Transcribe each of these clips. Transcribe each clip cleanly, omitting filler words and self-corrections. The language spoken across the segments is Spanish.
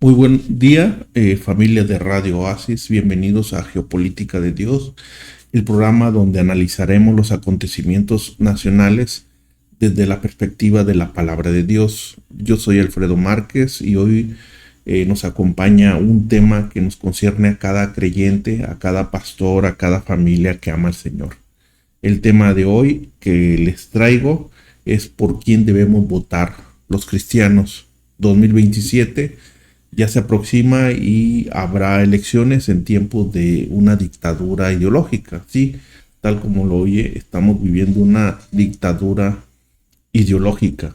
Muy buen día, familia de Radio Oasis. Bienvenidos a Geopolítica de Dios, el programa donde analizaremos los acontecimientos nacionales desde la perspectiva de la palabra de Dios. Yo soy Alfredo Márquez y hoy nos acompaña un tema que nos concierne a cada creyente, a cada pastor, a cada familia que ama al Señor. El tema de hoy que les traigo es por quién debemos votar los cristianos. 2027 ya se aproxima y habrá elecciones en tiempos de una dictadura ideológica. Sí, tal como lo oye, estamos viviendo una dictadura ideológica.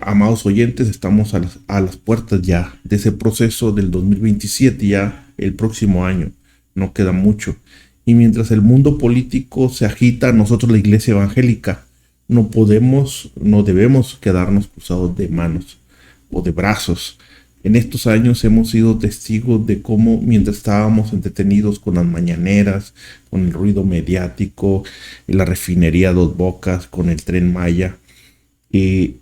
Amados oyentes, estamos a las puertas ya de ese proceso del 2027, ya el próximo año. No queda mucho. Y mientras el mundo político se agita, nosotros la iglesia evangélica no debemos quedarnos cruzados de manos o de brazos. En estos años hemos sido testigos de cómo mientras estábamos entretenidos con las mañaneras, con el ruido mediático, la refinería Dos Bocas, con el Tren Maya, en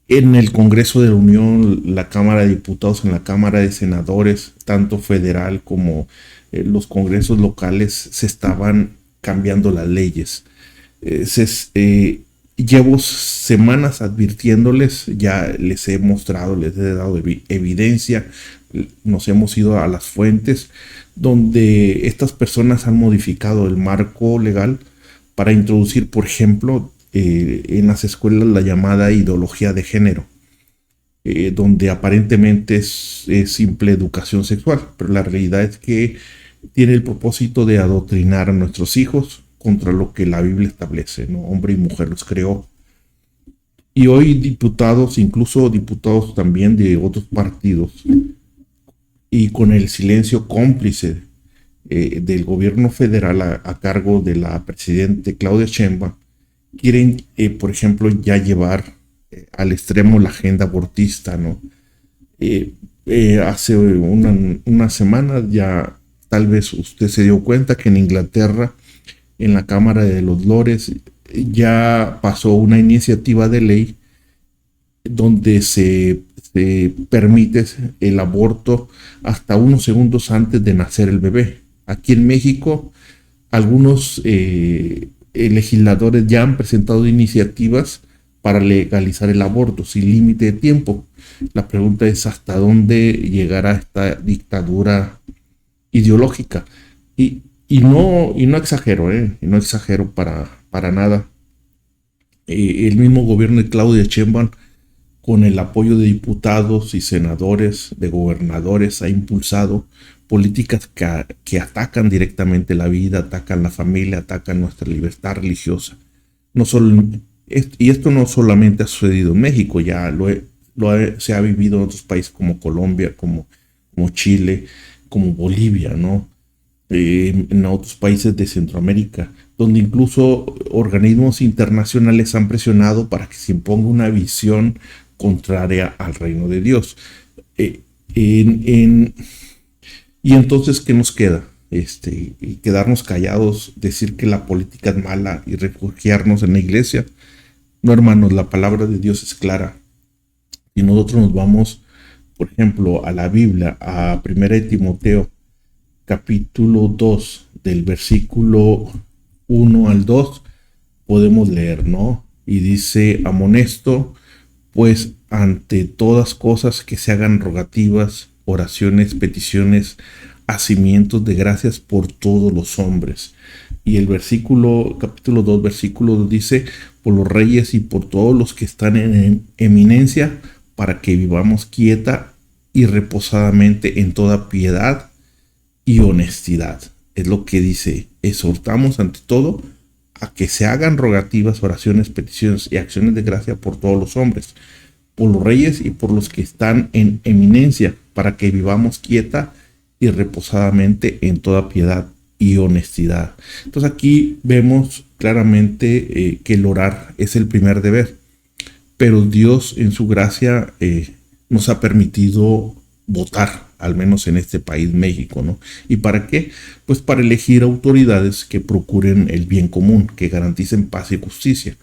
el Congreso de la Unión, la Cámara de Diputados, en la Cámara de Senadores, tanto federal como los congresos locales, se estaban cambiando las leyes. Llevo semanas advirtiéndoles, ya les he mostrado, les he dado evidencia, nos hemos ido a las fuentes donde estas personas han modificado el marco legal para introducir, por ejemplo, en las escuelas la llamada ideología de género, donde aparentemente es simple educación sexual, pero la realidad es que tiene el propósito de adoctrinar a nuestros hijos contra lo que la Biblia establece, ¿no? Hombre y mujer los creó. Y hoy diputados, incluso diputados también de otros partidos, y con el silencio cómplice del gobierno federal a cargo de la presidente Claudia Sheinbaum, quieren, por ejemplo, ya llevar al extremo la agenda abortista, ¿no? Hace una semana ya tal vez usted se dio cuenta que en Inglaterra, en la Cámara de los Lores, ya pasó una iniciativa de ley donde se permite el aborto hasta unos segundos antes de nacer el bebé. Aquí en México, algunos legisladores ya han presentado iniciativas para legalizar el aborto sin límite de tiempo. La pregunta es hasta dónde llegará esta dictadura ideológica. Y no exagero, no exagero para nada. El mismo gobierno de Claudia Sheinbaum, con el apoyo de diputados y senadores, de gobernadores, ha impulsado políticas que atacan directamente la vida, atacan la familia, atacan nuestra libertad religiosa. No solo, y esto no solamente ha sucedido en México, ya se ha vivido en otros países como Colombia, como Chile, como Bolivia, ¿no? En otros países de Centroamérica, donde incluso organismos internacionales han presionado para que se imponga una visión contraria al reino de Dios. Y entonces, ¿qué nos queda? Quedarnos callados, decir que la política es mala y refugiarnos en la iglesia. No, hermanos, la palabra de Dios es clara. Y nosotros nos vamos, por ejemplo, a la Biblia, a 1 de Timoteo, capítulo 2, del versículo 1 al 2, podemos leer, ¿no? Y dice: amonesto, pues, ante todas cosas, que se hagan rogativas, oraciones, peticiones, hacimientos de gracias por todos los hombres. Y el capítulo 2, versículo 2 dice: por los reyes y por todos los que están en eminencia, para que vivamos quieta y reposadamente en toda piedad y honestidad. Es lo que dice: exhortamos ante todo a que se hagan rogativas, oraciones, peticiones y acciones de gracia por todos los hombres, por los reyes y por los que están en eminencia, para que vivamos quieta y reposadamente en toda piedad y honestidad. Entonces aquí vemos claramente que el orar es el primer deber, pero Dios en su gracia nos ha permitido votar, al menos en este país, México, ¿no? ¿Y para qué? Pues para elegir autoridades que procuren el bien común, que garanticen paz y justicia.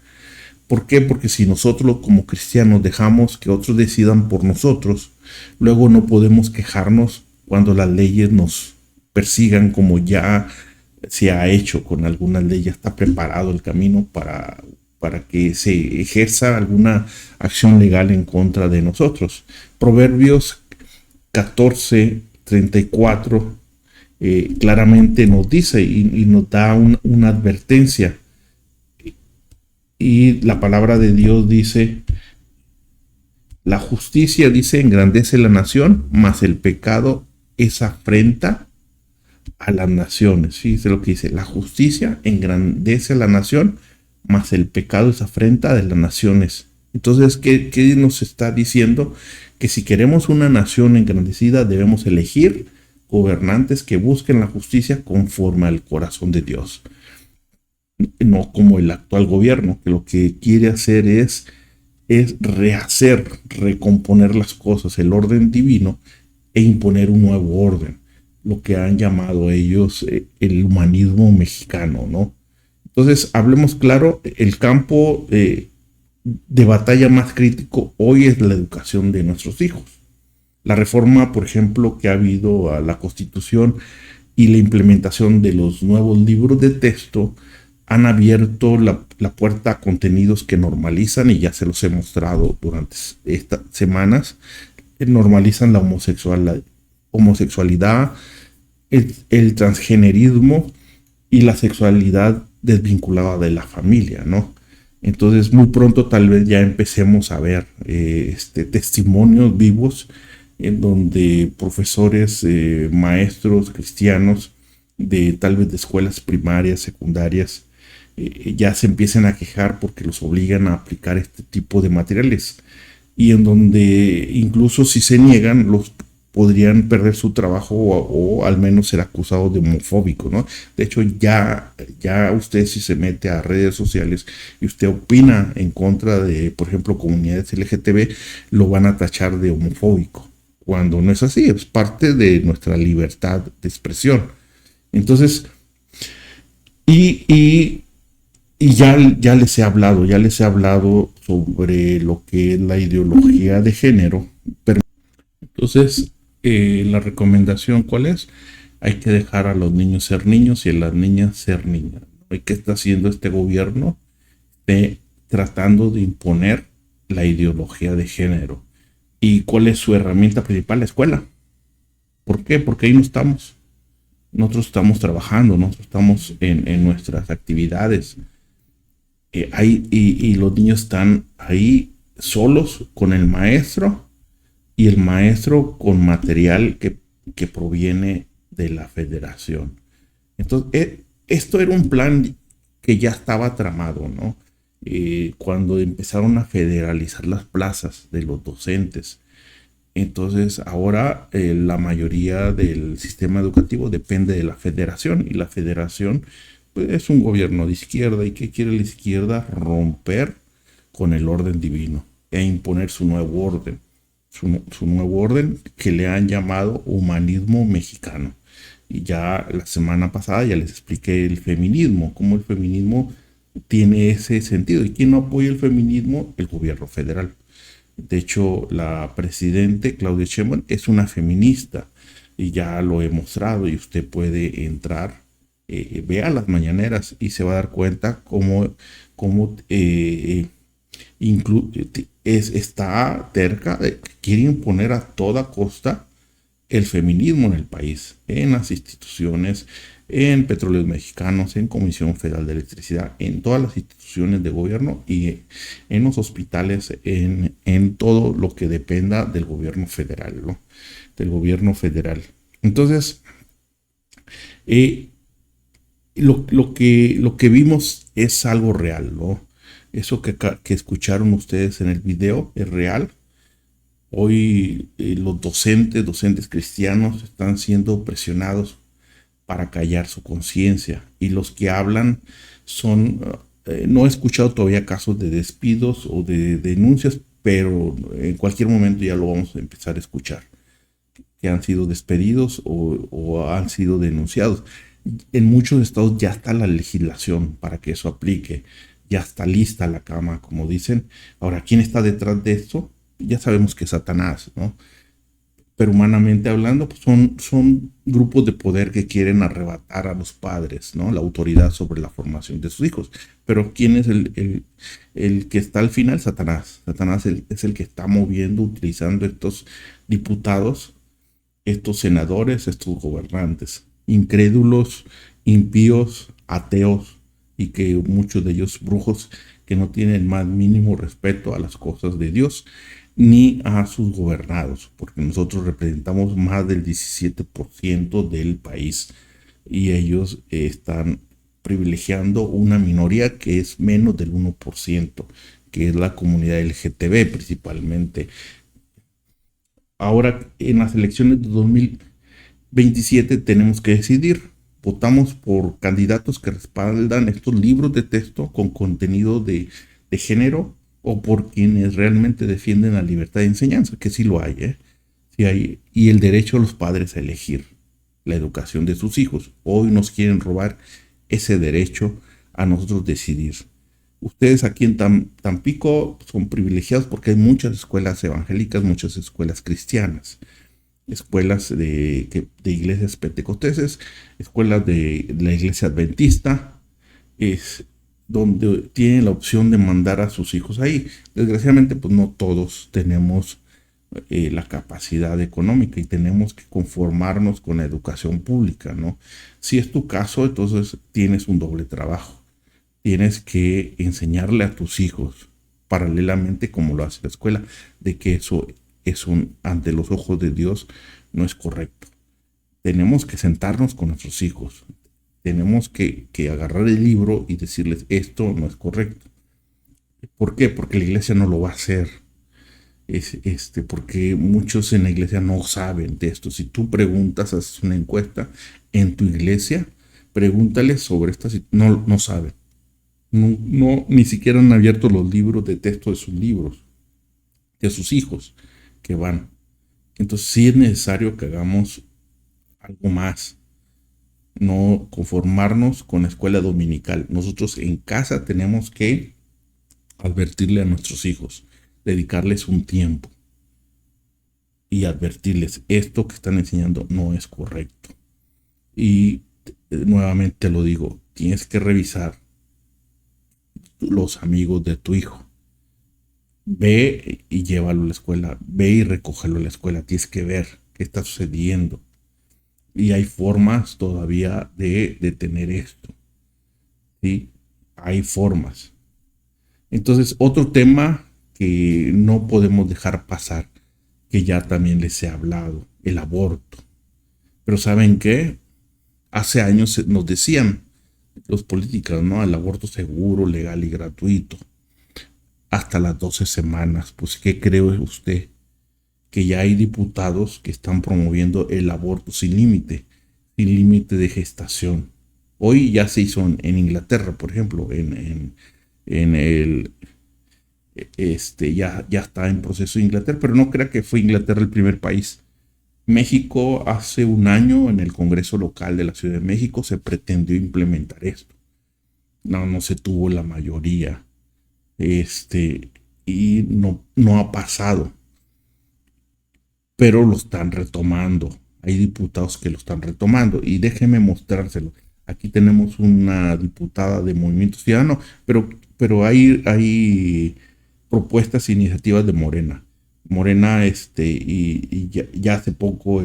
¿Por qué? Porque si nosotros como cristianos dejamos que otros decidan por nosotros, Luego no podemos quejarnos cuando las leyes nos persigan, como ya se ha hecho con algunas leyes, ya está preparado el camino para que se ejerza alguna acción legal en contra de nosotros. Proverbios 14:34 claramente nos dice y nos da una advertencia. Y la palabra de Dios dice: la justicia, dice, engrandece la nación, mas el pecado es afrenta a las naciones. Sí, es lo que dice: la justicia engrandece a la nación, mas el pecado es afrenta de las naciones. Entonces, ¿qué nos está diciendo? Que si queremos una nación engrandecida, debemos elegir gobernantes que busquen la justicia conforme al corazón de Dios. No como el actual gobierno, que lo que quiere hacer es rehacer, recomponer las cosas, el orden divino, e imponer un nuevo orden, lo que han llamado ellos el humanismo mexicano, ¿no? Entonces, hablemos claro, el campo de batalla más crítico hoy es la educación de nuestros hijos. La reforma, por ejemplo, que ha habido a la Constitución y la implementación de los nuevos libros de texto han abierto la puerta a contenidos que normalizan, y ya se los he mostrado durante estas semanas, normalizan la homosexualidad, el transgenerismo y la sexualidad desvinculada de la familia, ¿no? Entonces, muy pronto tal vez ya empecemos a ver testimonios vivos en donde profesores, maestros cristianos de tal vez de escuelas primarias, secundarias, ya se empiecen a quejar porque los obligan a aplicar este tipo de materiales, y en donde incluso si se niegan, los podrían perder su trabajo o al menos ser acusados de homofóbico, ¿no? De hecho, ya usted, si se mete a redes sociales y usted opina en contra de, por ejemplo, comunidades LGTB, lo van a tachar de homofóbico, cuando no es así, es parte de nuestra libertad de expresión. Entonces, y ya les he hablado sobre lo que es la ideología de género. Entonces, la recomendación, ¿cuál es? Hay que dejar a los niños ser niños y a las niñas ser niñas, ¿no? ¿Y qué está haciendo este gobierno? Tratando de imponer la ideología de género. ¿Y cuál es su herramienta principal? La escuela. ¿Por qué? Porque ahí no estamos. Nosotros estamos trabajando, nosotros estamos en nuestras actividades. Y los niños están ahí solos con el maestro, y el maestro con material que proviene de la federación. Entonces, esto era un plan que ya estaba tramado, ¿no? Cuando empezaron a federalizar las plazas de los docentes. Entonces, ahora la mayoría del sistema educativo depende de la federación, y la federación, pues, es un gobierno de izquierda. ¿Y qué quiere la izquierda? Romper con el orden divino e imponer su nuevo orden. Su nuevo orden, que le han llamado humanismo mexicano. Y ya la semana pasada ya les expliqué el feminismo, cómo el feminismo tiene ese sentido. ¿Y quién no apoya el feminismo? El gobierno federal. De hecho, la presidente Claudia Sheinbaum es una feminista, y ya lo he mostrado, y usted puede entrar, vea las mañaneras y se va a dar cuenta cómo está terca, quiere imponer a toda costa el feminismo en el país, en las instituciones, en Petróleos Mexicanos, en Comisión Federal de Electricidad, en todas las instituciones de gobierno y en los hospitales, en todo lo que dependa del gobierno federal, ¿no? Del gobierno federal. Entonces, lo que vimos es algo real, ¿no? Eso que escucharon ustedes en el video es real. Hoy los docentes cristianos están siendo presionados para callar su conciencia, y los que hablan son, no he escuchado todavía casos de despidos o de denuncias, pero en cualquier momento ya lo vamos a empezar a escuchar, que han sido despedidos o han sido denunciados. En muchos estados ya está la legislación para que eso aplique, ya está lista la cama, como dicen. Ahora, ¿quién está detrás de esto? Ya sabemos que es Satanás, ¿no? pero humanamente hablando, pues son grupos de poder que quieren arrebatar a los padres, ¿no? La autoridad sobre la formación de sus hijos. Pero ¿quién es el que está al final? Satanás. Satanás es el que está moviendo, utilizando estos diputados, estos senadores, estos gobernantes, incrédulos, impíos, ateos, y que muchos de ellos brujos que no tienen más mínimo respeto a las cosas de Dios ni a sus gobernados, porque nosotros representamos más del 17% del país y ellos están privilegiando una minoría que es menos del 1%, que es la comunidad LGTB principalmente. Ahora, en las elecciones de 2027 tenemos que decidir. Votamos por candidatos que respaldan estos libros de texto con contenido de género, o por quienes realmente defienden la libertad de enseñanza, que sí lo hay, ¿eh? Sí hay, y el derecho a los padres a elegir la educación de sus hijos. Hoy nos quieren robar ese derecho a nosotros decidir. Ustedes aquí en Tampico son privilegiados porque hay muchas escuelas evangélicas, muchas escuelas cristianas, escuelas de iglesias pentecosteses, escuelas de la iglesia adventista, es donde tienen la opción de mandar a sus hijos ahí. Desgraciadamente, pues no todos tenemos la capacidad económica y tenemos que conformarnos con la educación pública, ¿no? Si es tu caso, entonces tienes un doble trabajo. Tienes que enseñarle a tus hijos, paralelamente como lo hace la escuela, de que eso ante los ojos de Dios no es correcto. Tenemos que sentarnos con nuestros hijos. Tenemos que agarrar el libro y decirles, esto no es correcto. ¿Por qué? Porque la iglesia no lo va a hacer. Porque muchos en la iglesia no saben de esto. Si tú preguntas, haces una encuesta en tu iglesia, pregúntales sobre esta situación. No saben. No, ni siquiera han abierto los libros de texto de sus libros, de sus hijos que van. Entonces sí es necesario que hagamos algo más. No conformarnos con la escuela dominical. Nosotros en casa tenemos que advertirle a nuestros hijos, dedicarles un tiempo y advertirles, esto que están enseñando no es correcto. Y nuevamente lo digo, tienes que revisar los amigos de tu hijo. Ve y llévalo a la escuela, ve y recógelo a la escuela, tienes que ver qué está sucediendo. Y hay formas todavía de detener esto. ¿Sí? Hay formas. Entonces, otro tema que no podemos dejar pasar, que ya también les he hablado, el aborto. Pero ¿saben qué? Hace años nos decían los políticos, ¿no? El aborto seguro, legal y gratuito. Hasta las 12 semanas. Pues, ¿qué cree usted? Que ya hay diputados que están promoviendo el aborto sin límite de gestación. Hoy ya se hizo en Inglaterra, por ejemplo, ya está en proceso Inglaterra, pero no crea que fue Inglaterra el primer país. México hace un año en el Congreso local de la Ciudad de México se pretendió implementar esto. No se tuvo la mayoría. Y no ha pasado. Pero lo están retomando. Hay diputados que lo están retomando. Y déjenme mostrárselo. Aquí tenemos una diputada de Movimiento Ciudadano, pero hay propuestas e iniciativas de Morena. Morena, y ya hace poco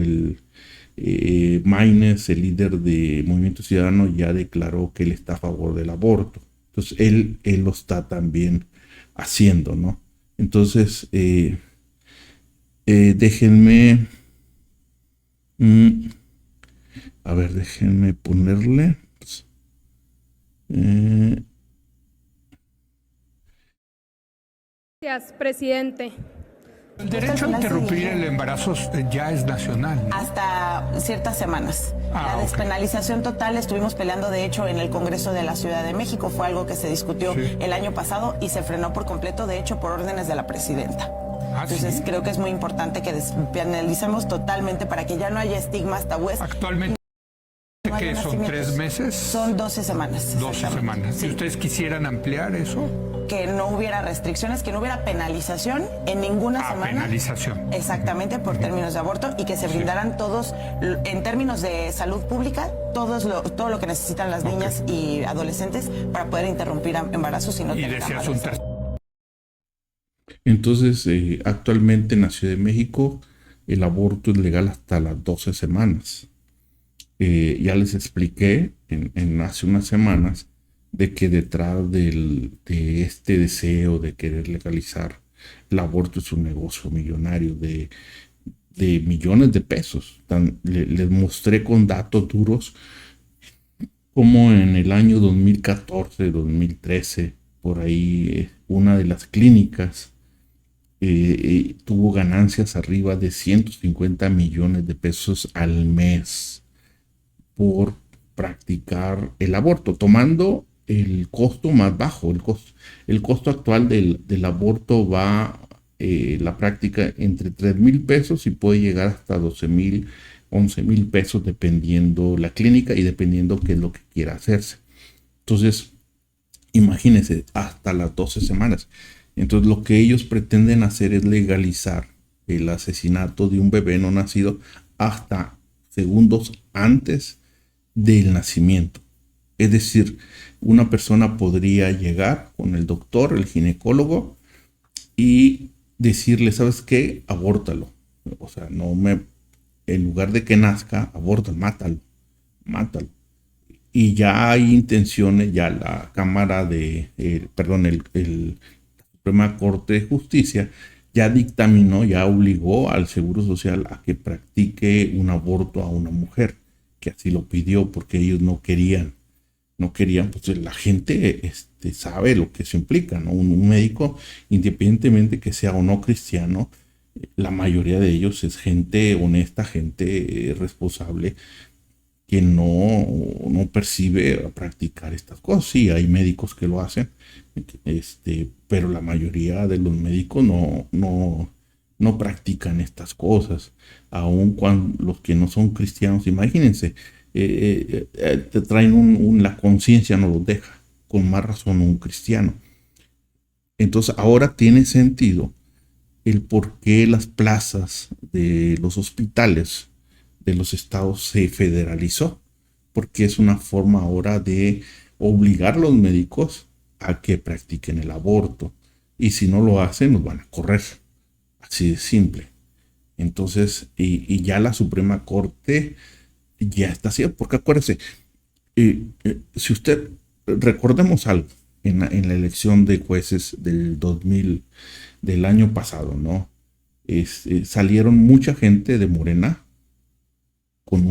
Maines, el líder de Movimiento Ciudadano, ya declaró que él está a favor del aborto. Entonces, él lo está también haciendo, ¿no? Entonces, déjenme, a ver, déjenme ponerle, Gracias, presidente. El derecho a interrumpir el embarazo ya es nacional, ¿no? Hasta ciertas semanas. La despenalización total estuvimos peleando, de hecho, en el Congreso de la Ciudad de México. Fue algo que se discutió el año pasado y se frenó por completo, de hecho, por órdenes de la presidenta. Entonces, creo que es muy importante que despenalicemos totalmente para que ya no haya estigmas, tabúes. Actualmente, ¿qué son 3 meses? Son 12 semanas. 12 semanas. Sí. ¿Y ustedes quisieran ampliar eso? que no hubiera restricciones, que no hubiera penalización en ninguna semana. Penalización. Exactamente, por términos de aborto, y que se brindaran todos, en términos de salud pública, todo lo que necesitan las niñas y adolescentes para poder interrumpir embarazos y no tener embarazo. Entonces, actualmente en la Ciudad de México, el aborto es legal hasta las 12 semanas. Ya les expliqué hace unas semanas de que detrás de este deseo de querer legalizar el aborto es un negocio millonario de millones de pesos. Les mostré con datos duros como en el año 2014, 2013, por ahí una de las clínicas tuvo ganancias arriba de 150 millones de pesos al mes por practicar el aborto, tomando el costo más bajo. El costo actual del aborto va la práctica entre 3,000 pesos y puede llegar hasta 12,000, 11,000 pesos dependiendo la clínica y dependiendo qué es lo que quiera hacerse. Entonces, imagínense, hasta las 12 semanas. Entonces, lo que ellos pretenden hacer es legalizar el asesinato de un bebé no nacido hasta segundos antes del nacimiento. Es decir, una persona podría llegar con el doctor, el ginecólogo, y decirle, ¿sabes qué? Abórtalo. O sea, en lugar de que nazca, abórtalo, mátalo. Y ya hay intenciones, ya la Cámara la Suprema Corte de Justicia ya dictaminó, ya obligó al Seguro Social a que practique un aborto a una mujer, que así lo pidió porque ellos no querían, pues la gente sabe lo que eso implica, ¿no? Un médico, independientemente que sea o no cristiano, la mayoría de ellos es gente honesta, gente responsable, que no percibe a practicar estas cosas. Sí, hay médicos que lo hacen, pero la mayoría de los médicos no practican estas cosas, aun cuando los que no son cristianos, imagínense, te traen la conciencia, no los deja, con más razón un cristiano. Entonces ahora tiene sentido el por qué las plazas de los hospitales de los estados se federalizó, porque es una forma ahora de obligar a los médicos a que practiquen el aborto, y si no lo hacen nos van a correr, así de simple. Entonces, y ya la Suprema Corte ya está haciendo, porque acuérdese, si usted, recordemos algo, en la elección de jueces del año pasado, ¿no? Salieron mucha gente de Morena con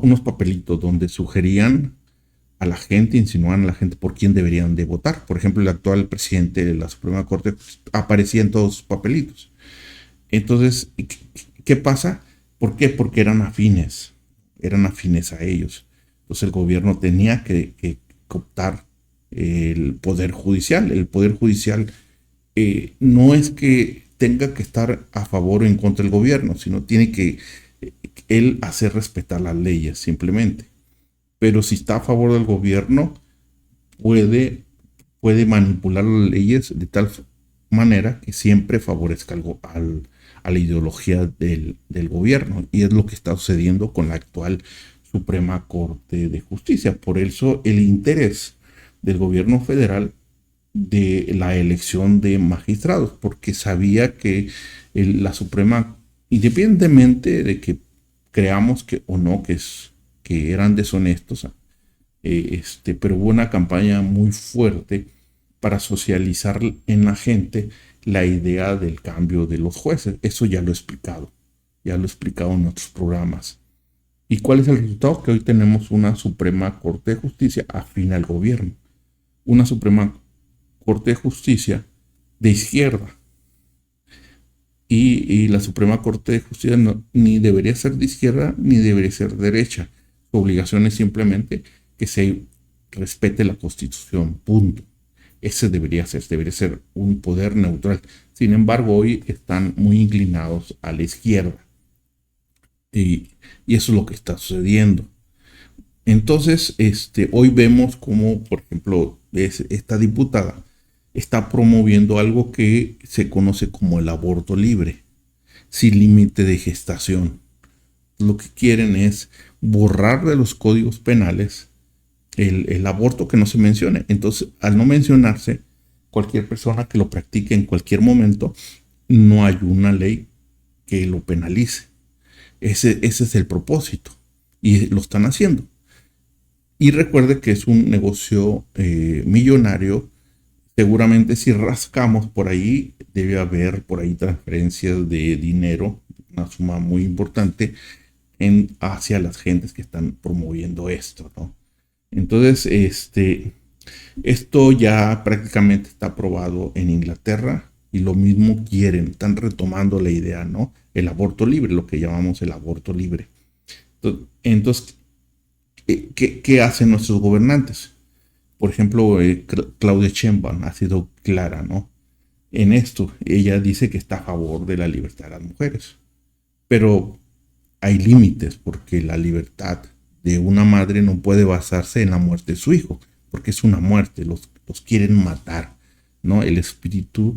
unos papelitos donde sugerían a la gente, insinuaban a la gente por quién deberían de votar. Por ejemplo, el actual presidente de la Suprema Corte aparecía en todos sus papelitos. Entonces, ¿qué pasa? ¿Por qué? Porque eran afines a ellos. Entonces el gobierno tenía que cooptar el Poder Judicial. El Poder Judicial no es que tenga que estar a favor o en contra del gobierno, sino tiene que él hacer respetar las leyes simplemente. Pero si está a favor del gobierno, puede manipular las leyes de tal manera que siempre favorezca a la ideología del gobierno. Y es lo que está sucediendo con la actual Suprema Corte de Justicia. Por eso el interés del gobierno federal de la elección de magistrados, porque sabía que la Suprema, independientemente de que creamos que o no que eran deshonestos, pero hubo una campaña muy fuerte para socializar en la gente la idea del cambio de los jueces. Eso ya lo he explicado en otros programas. ¿Y cuál es el resultado? Que hoy tenemos una Suprema Corte de Justicia afín al gobierno, una Suprema Corte de Justicia de izquierda. Y la Suprema Corte de Justicia ni debería ser de izquierda ni debería ser de derecha. Su obligación es simplemente que se respete la Constitución, punto. Ese debería ser un poder neutral. Sin embargo, hoy están muy inclinados a la izquierda. Y eso es lo que está sucediendo. Entonces, hoy vemos como, por ejemplo, esta diputada, está promoviendo algo que se conoce como el aborto libre, sin límite de gestación. Lo que quieren es borrar de los códigos penales el aborto, que no se mencione. Entonces, al no mencionarse, cualquier persona que lo practique en cualquier momento, no hay una ley que lo penalice. Ese es el propósito y lo están haciendo. Y recuerde que es un negocio millonario. Seguramente si rascamos por ahí, debe haber por ahí transferencias de dinero, una suma muy importante hacia las gentes que están promoviendo esto, ¿no? Entonces, esto ya prácticamente está aprobado en Inglaterra y lo mismo quieren, están retomando la idea, ¿no? El aborto libre, lo que llamamos el aborto libre. Entonces, ¿qué hacen nuestros gobernantes? Por ejemplo, Claudia Sheinbaum ha sido clara, ¿no? En esto, ella dice que está a favor de la libertad de las mujeres, pero hay límites, porque la libertad de una madre no puede basarse en la muerte de su hijo, porque es una muerte, los quieren matar, ¿no? El espíritu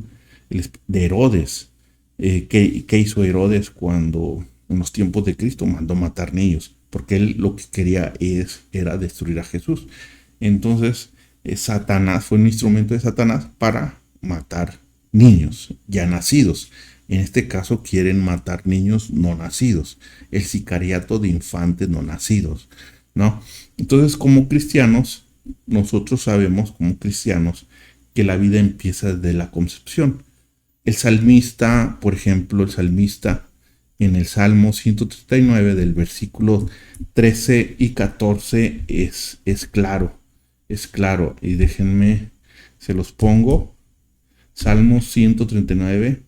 de Herodes, ¿qué hizo Herodes cuando en los tiempos de Cristo mandó matar niños? Porque él lo que quería era destruir a Jesús. Entonces, Satanás fue un instrumento de Satanás para matar niños ya nacidos. En este caso quieren matar niños no nacidos, el sicariato de infantes no nacidos, ¿no? Entonces, como cristianos, nosotros sabemos como cristianos que la vida empieza desde la concepción. El salmista, por ejemplo, en el Salmo 139 del versículo 13 y 14 es claro, y déjenme, se los pongo. Salmo 139,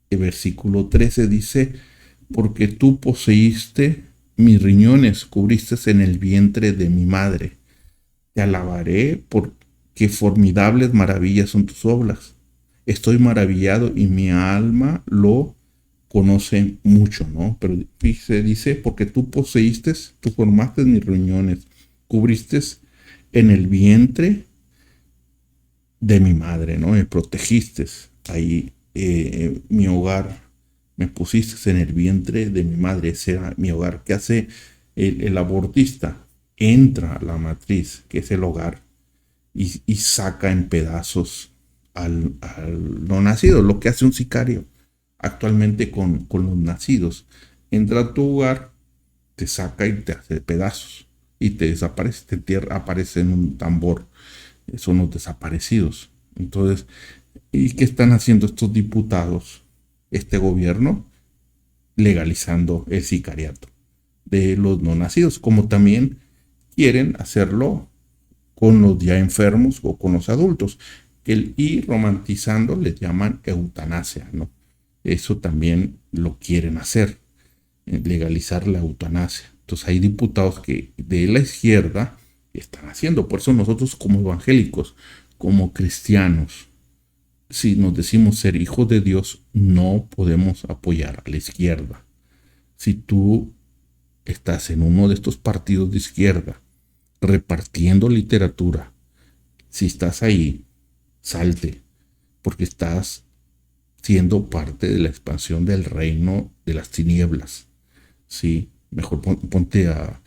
el versículo 13 dice: porque tú poseíste mis riñones, cubriste en el vientre de mi madre. Te alabaré porque formidables maravillas son tus obras. Estoy maravillado y mi alma lo conoce mucho, ¿no? Pero dice, porque tú formaste mis riñones, cubriste en el vientre de mi madre, ¿no? Me protegiste ahí, mi hogar, me pusiste en el vientre de mi madre, ese era mi hogar. ¿Qué hace el abortista? Entra a la matriz, que es el hogar, y saca en pedazos al no nacido, lo que hace un sicario actualmente con los nacidos. Entra a tu hogar, te saca y te hace pedazos y te desaparece, aparece en un tambor. Son los desaparecidos. Entonces, ¿y qué están haciendo estos diputados, este gobierno? Legalizando el sicariato de los no nacidos, como también quieren hacerlo con los ya enfermos o con los adultos, y romantizando les llaman eutanasia, ¿no? Eso también lo quieren hacer, legalizar la eutanasia. Entonces hay diputados que de la izquierda están haciendo. Por eso nosotros como evangélicos, como cristianos, si nos decimos ser hijos de Dios, no podemos apoyar a la izquierda. Si tú estás en uno de estos partidos de izquierda repartiendo literatura, si estás ahí, salte, porque estás siendo parte de la expansión del reino de las tinieblas. Sí, mejor ponte a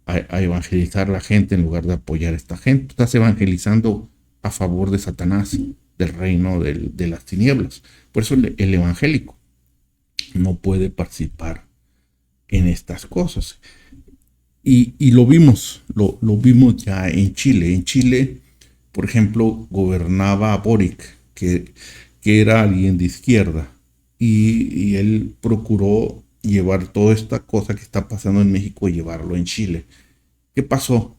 evangelizar a la gente en lugar de apoyar a esta gente. Estás evangelizando a favor de Satanás, del reino de las tinieblas. Por eso el evangélico no puede participar en estas cosas. Y lo vimos ya en Chile. En Chile, por ejemplo, gobernaba Boric, que era alguien de izquierda, y él procuró llevar toda esta cosa que está pasando en México y llevarlo en Chile. ¿Qué pasó?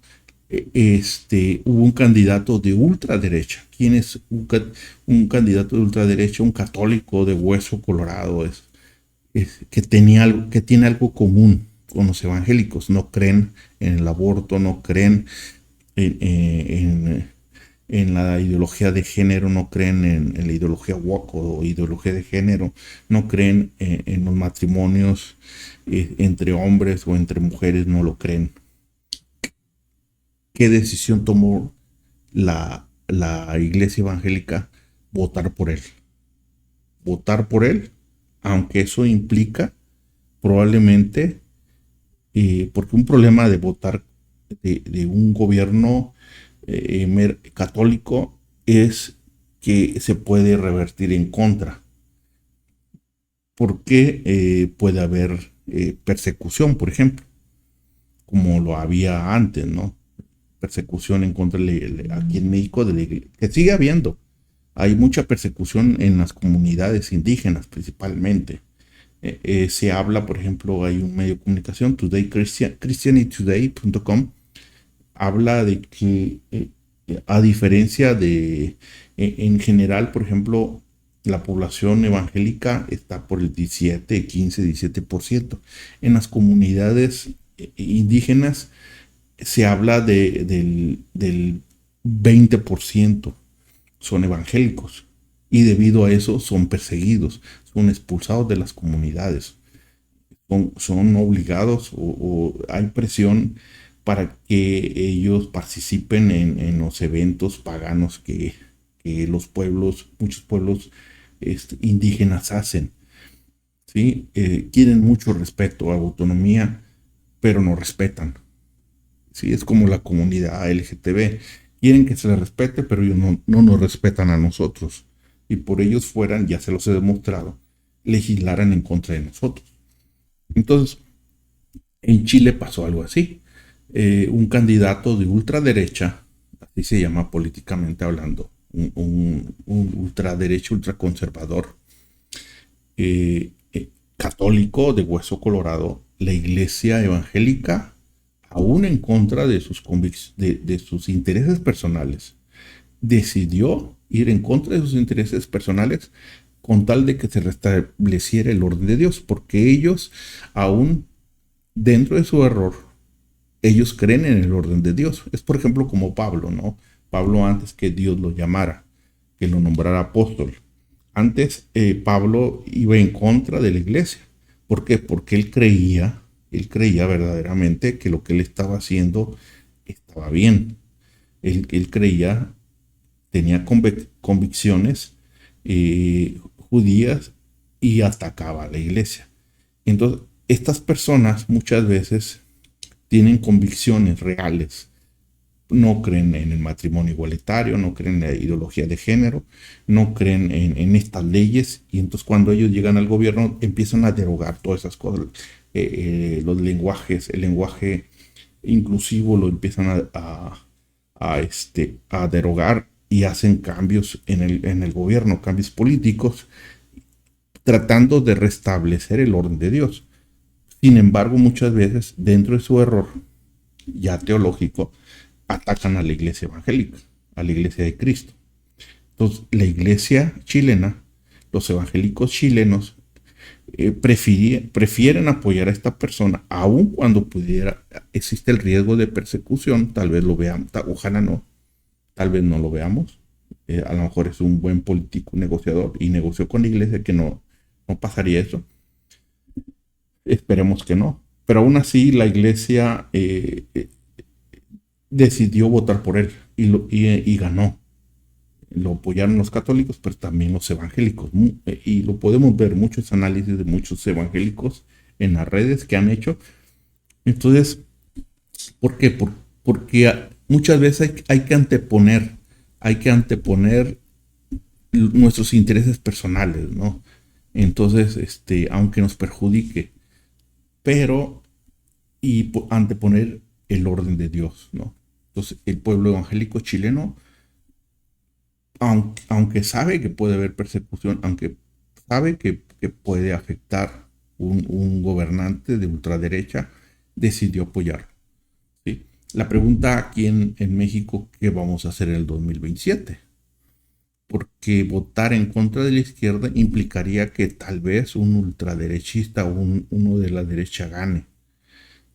Hubo un candidato de ultraderecha. ¿Quién es un candidato de ultraderecha? Un católico de hueso colorado, que tiene algo común con los evangélicos. No creen en el aborto, no creen en la ideología de género, no creen en la ideología woke o ideología de género, no creen en los matrimonios entre hombres o entre mujeres, no lo creen. ¿Qué decisión tomó la la iglesia evangélica votar por él. Votar por él, aunque eso implica probablemente, porque un problema de votar de un gobierno católico es que se puede revertir en contra, porque puede haber persecución, por ejemplo, como lo había antes, ¿no? Persecución en contra aquí en México, que sigue habiendo. Hay mucha persecución en las comunidades indígenas principalmente. Se habla, por ejemplo, hay un medio de comunicación, christianitytoday.com, habla de que a diferencia de, en general, por ejemplo, la población evangélica está por el 17, 15, 17%. En las comunidades indígenas se habla del 20% son evangélicos, y debido a eso son perseguidos, son expulsados de las comunidades, son obligados o hay presión para que ellos participen en los eventos paganos que muchos pueblos indígenas hacen. ¿Sí? Quieren mucho respeto a la autonomía, pero no respetan. ¿Sí? Es como la comunidad LGTB. Quieren que se les respete, pero ellos no nos respetan a nosotros. Y por ellos fueran, ya se los he demostrado, legislaran en contra de nosotros. Entonces, en Chile pasó algo así. Un candidato de ultraderecha, así se llama políticamente hablando, un ultraderecha, ultraconservador, católico de hueso colorado, la iglesia evangélica, aún en contra de sus intereses personales, decidió ir en contra de sus intereses personales con tal de que se restableciera el orden de Dios, porque ellos, aún dentro de su error, ellos creen en el orden de Dios. Es, por ejemplo, como Pablo, ¿no? Pablo, antes que Dios lo llamara, que lo nombrara apóstol, antes Pablo iba en contra de la iglesia. ¿Por qué? Porque él creía verdaderamente que lo que él estaba haciendo estaba bien. Él creía, tenía convicciones judías y atacaba a la iglesia. Entonces, estas personas muchas veces tienen convicciones reales. No creen en el matrimonio igualitario, no creen en la ideología de género, no creen en estas leyes, y entonces cuando ellos llegan al gobierno empiezan a derogar todas esas cosas. Los lenguajes, el lenguaje inclusivo lo empiezan a derogar, y hacen cambios en el gobierno, cambios políticos, tratando de restablecer el orden de Dios. Sin embargo, muchas veces, dentro de su error ya teológico, atacan a la iglesia evangélica, a la iglesia de Cristo. Entonces, la iglesia chilena, los evangélicos chilenos, prefieren apoyar a esta persona, aun cuando existe el riesgo de persecución. Tal vez lo veamos, ojalá no, tal vez no lo veamos. A lo mejor es un buen político, negociador, y negoció con la iglesia que no pasaría eso. Esperemos que no. Pero aún así la iglesia decidió votar por él y ganó. Lo apoyaron los católicos, pero también los evangélicos. Y lo podemos ver, muchos análisis de muchos evangélicos en las redes que han hecho. Entonces, ¿por qué? Porque muchas veces hay que anteponer nuestros intereses personales, ¿no? Entonces, aunque nos perjudique, pero anteponer el orden de Dios, ¿no? Entonces, el pueblo evangélico chileno, aunque sabe que puede haber persecución, aunque sabe que puede afectar un gobernante de ultraderecha, decidió apoyarlo, ¿sí? La pregunta aquí en México, ¿qué vamos a hacer en el 2027? Porque votar en contra de la izquierda implicaría que tal vez un ultraderechista o uno de la derecha gane,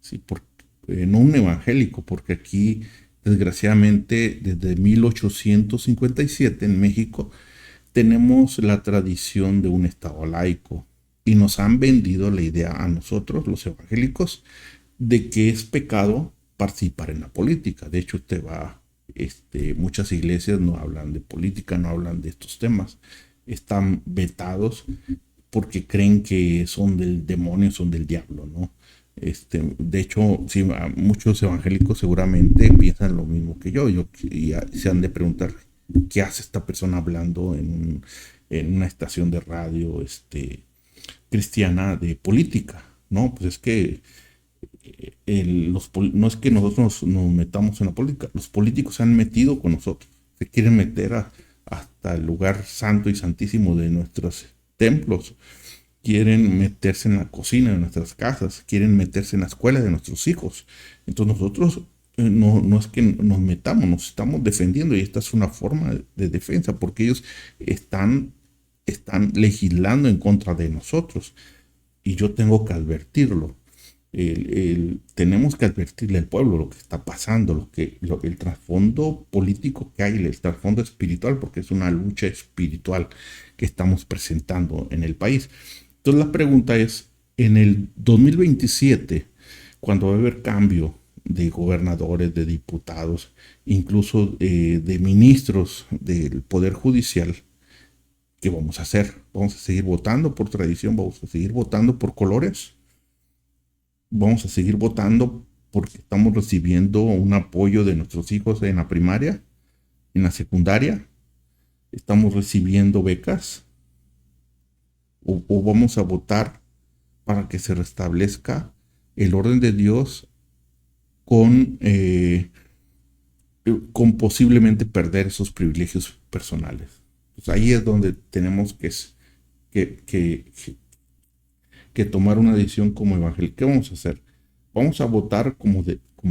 ¿sí? No un evangélico, porque aquí, desgraciadamente, desde 1857 en México tenemos la tradición de un estado laico, y nos han vendido la idea a nosotros, los evangélicos, de que es pecado participar en la política. De hecho, usted va Muchas iglesias no hablan de política, no hablan de estos temas. Están vetados porque creen que son del demonio, son del diablo, ¿no? De hecho, sí, muchos evangélicos seguramente piensan lo mismo que yo y se han de preguntar qué hace esta persona hablando en una estación de radio cristiana de política, ¿no? Pues es que no es que nosotros nos metamos en la política, los políticos se han metido con nosotros, se quieren meter hasta el lugar santo y santísimo de nuestros templos, quieren meterse en la cocina de nuestras casas, quieren meterse en la escuela de nuestros hijos. Entonces nosotros no es que nos metamos, nos estamos defendiendo, y esta es una forma de defensa porque ellos están legislando en contra de nosotros y yo tengo que advertirlo. Tenemos que advertirle al pueblo lo que está pasando, el trasfondo político que hay, el trasfondo espiritual, porque es una lucha espiritual que estamos presentando en el país. Entonces la pregunta es, en el 2027, cuando va a haber cambio de gobernadores, de diputados, incluso de ministros del Poder Judicial, ¿qué vamos a hacer? ¿Vamos a seguir votando por tradición? ¿Vamos a seguir votando por colores? ¿Vamos a seguir votando porque estamos recibiendo un apoyo de nuestros hijos en la primaria, en la secundaria? ¿Estamos recibiendo becas? ¿O vamos a votar para que se restablezca el orden de Dios con posiblemente perder esos privilegios personales? Pues ahí es donde tenemos que tomar una decisión como evangélicos. ¿Qué vamos a hacer? ¿Vamos a votar como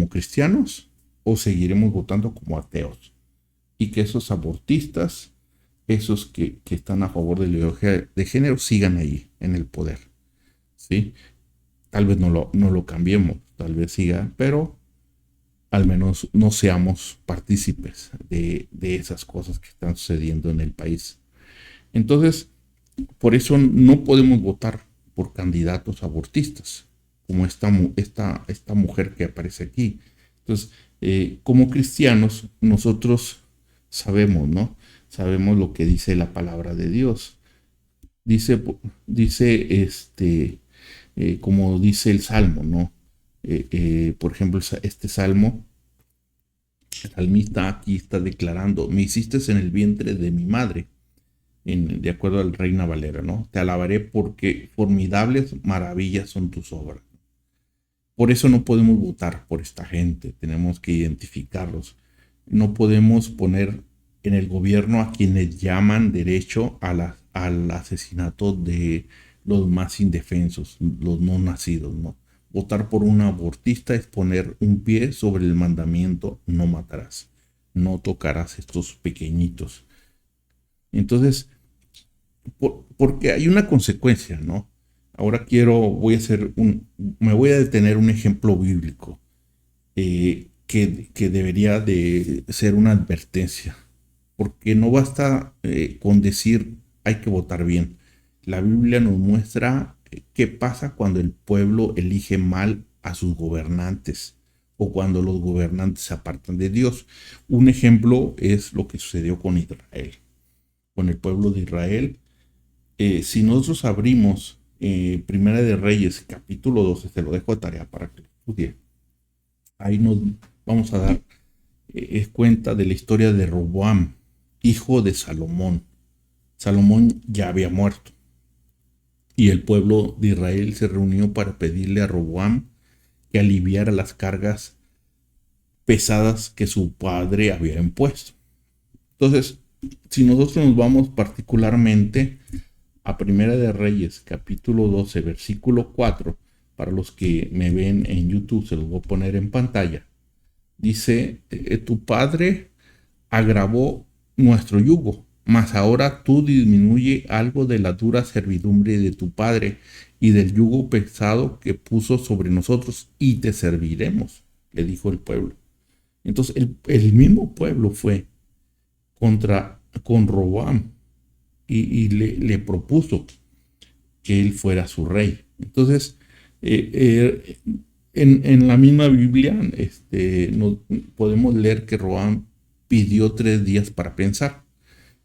cristianos o seguiremos votando como ateos? Y que esos abortistas, esos que están a favor de la ideología de género, sigan ahí en el poder, ¿sí? Tal vez no lo cambiemos, tal vez siga, pero al menos no seamos partícipes de esas cosas que están sucediendo en el país. Entonces, por eso no podemos votar por candidatos abortistas, como esta mujer que aparece aquí. Entonces, como cristianos, nosotros sabemos, ¿no? Sabemos lo que dice la palabra de Dios. Dice como dice el Salmo, ¿no? Por ejemplo, este Salmo, el salmista aquí está declarando: me hiciste en el vientre de mi madre, de acuerdo al Reina Valera, ¿no? Te alabaré porque formidables maravillas son tus obras. Por eso no podemos votar por esta gente, tenemos que identificarlos. No podemos poner en el gobierno a quienes llaman derecho al asesinato de los más indefensos, los no nacidos, ¿no? Votar por un abortista es poner un pie sobre el mandamiento: no matarás, no tocarás estos pequeñitos. Entonces, porque hay una consecuencia, ¿no? Ahora me voy a detener un ejemplo bíblico que debería de ser una advertencia, porque no basta con decir hay que votar bien. La Biblia nos muestra qué pasa cuando el pueblo elige mal a sus gobernantes o cuando los gobernantes se apartan de Dios. Un ejemplo es lo que sucedió con Israel, con el pueblo de Israel. Si nosotros abrimos Primera de Reyes, capítulo 12, se lo dejo de tarea para que lo estudie. Ahí nos vamos a dar cuenta de la historia de Roboam, hijo de Salomón. Salomón ya había muerto y el pueblo de Israel se reunió para pedirle a Roboam que aliviara las cargas pesadas que su padre había impuesto. Entonces, si nosotros nos vamos particularmente a Primera de Reyes, capítulo 12, versículo 4, para los que me ven en YouTube, se los voy a poner en pantalla. Dice: tu padre agravó nuestro yugo, mas ahora tú disminuye algo de la dura servidumbre de tu padre y del yugo pesado que puso sobre nosotros, y te serviremos, le dijo el pueblo. Entonces el mismo pueblo fue con Roboam y le propuso que él fuera su rey. Entonces, en la misma Biblia podemos leer que Roboam pidió 3 días para pensar.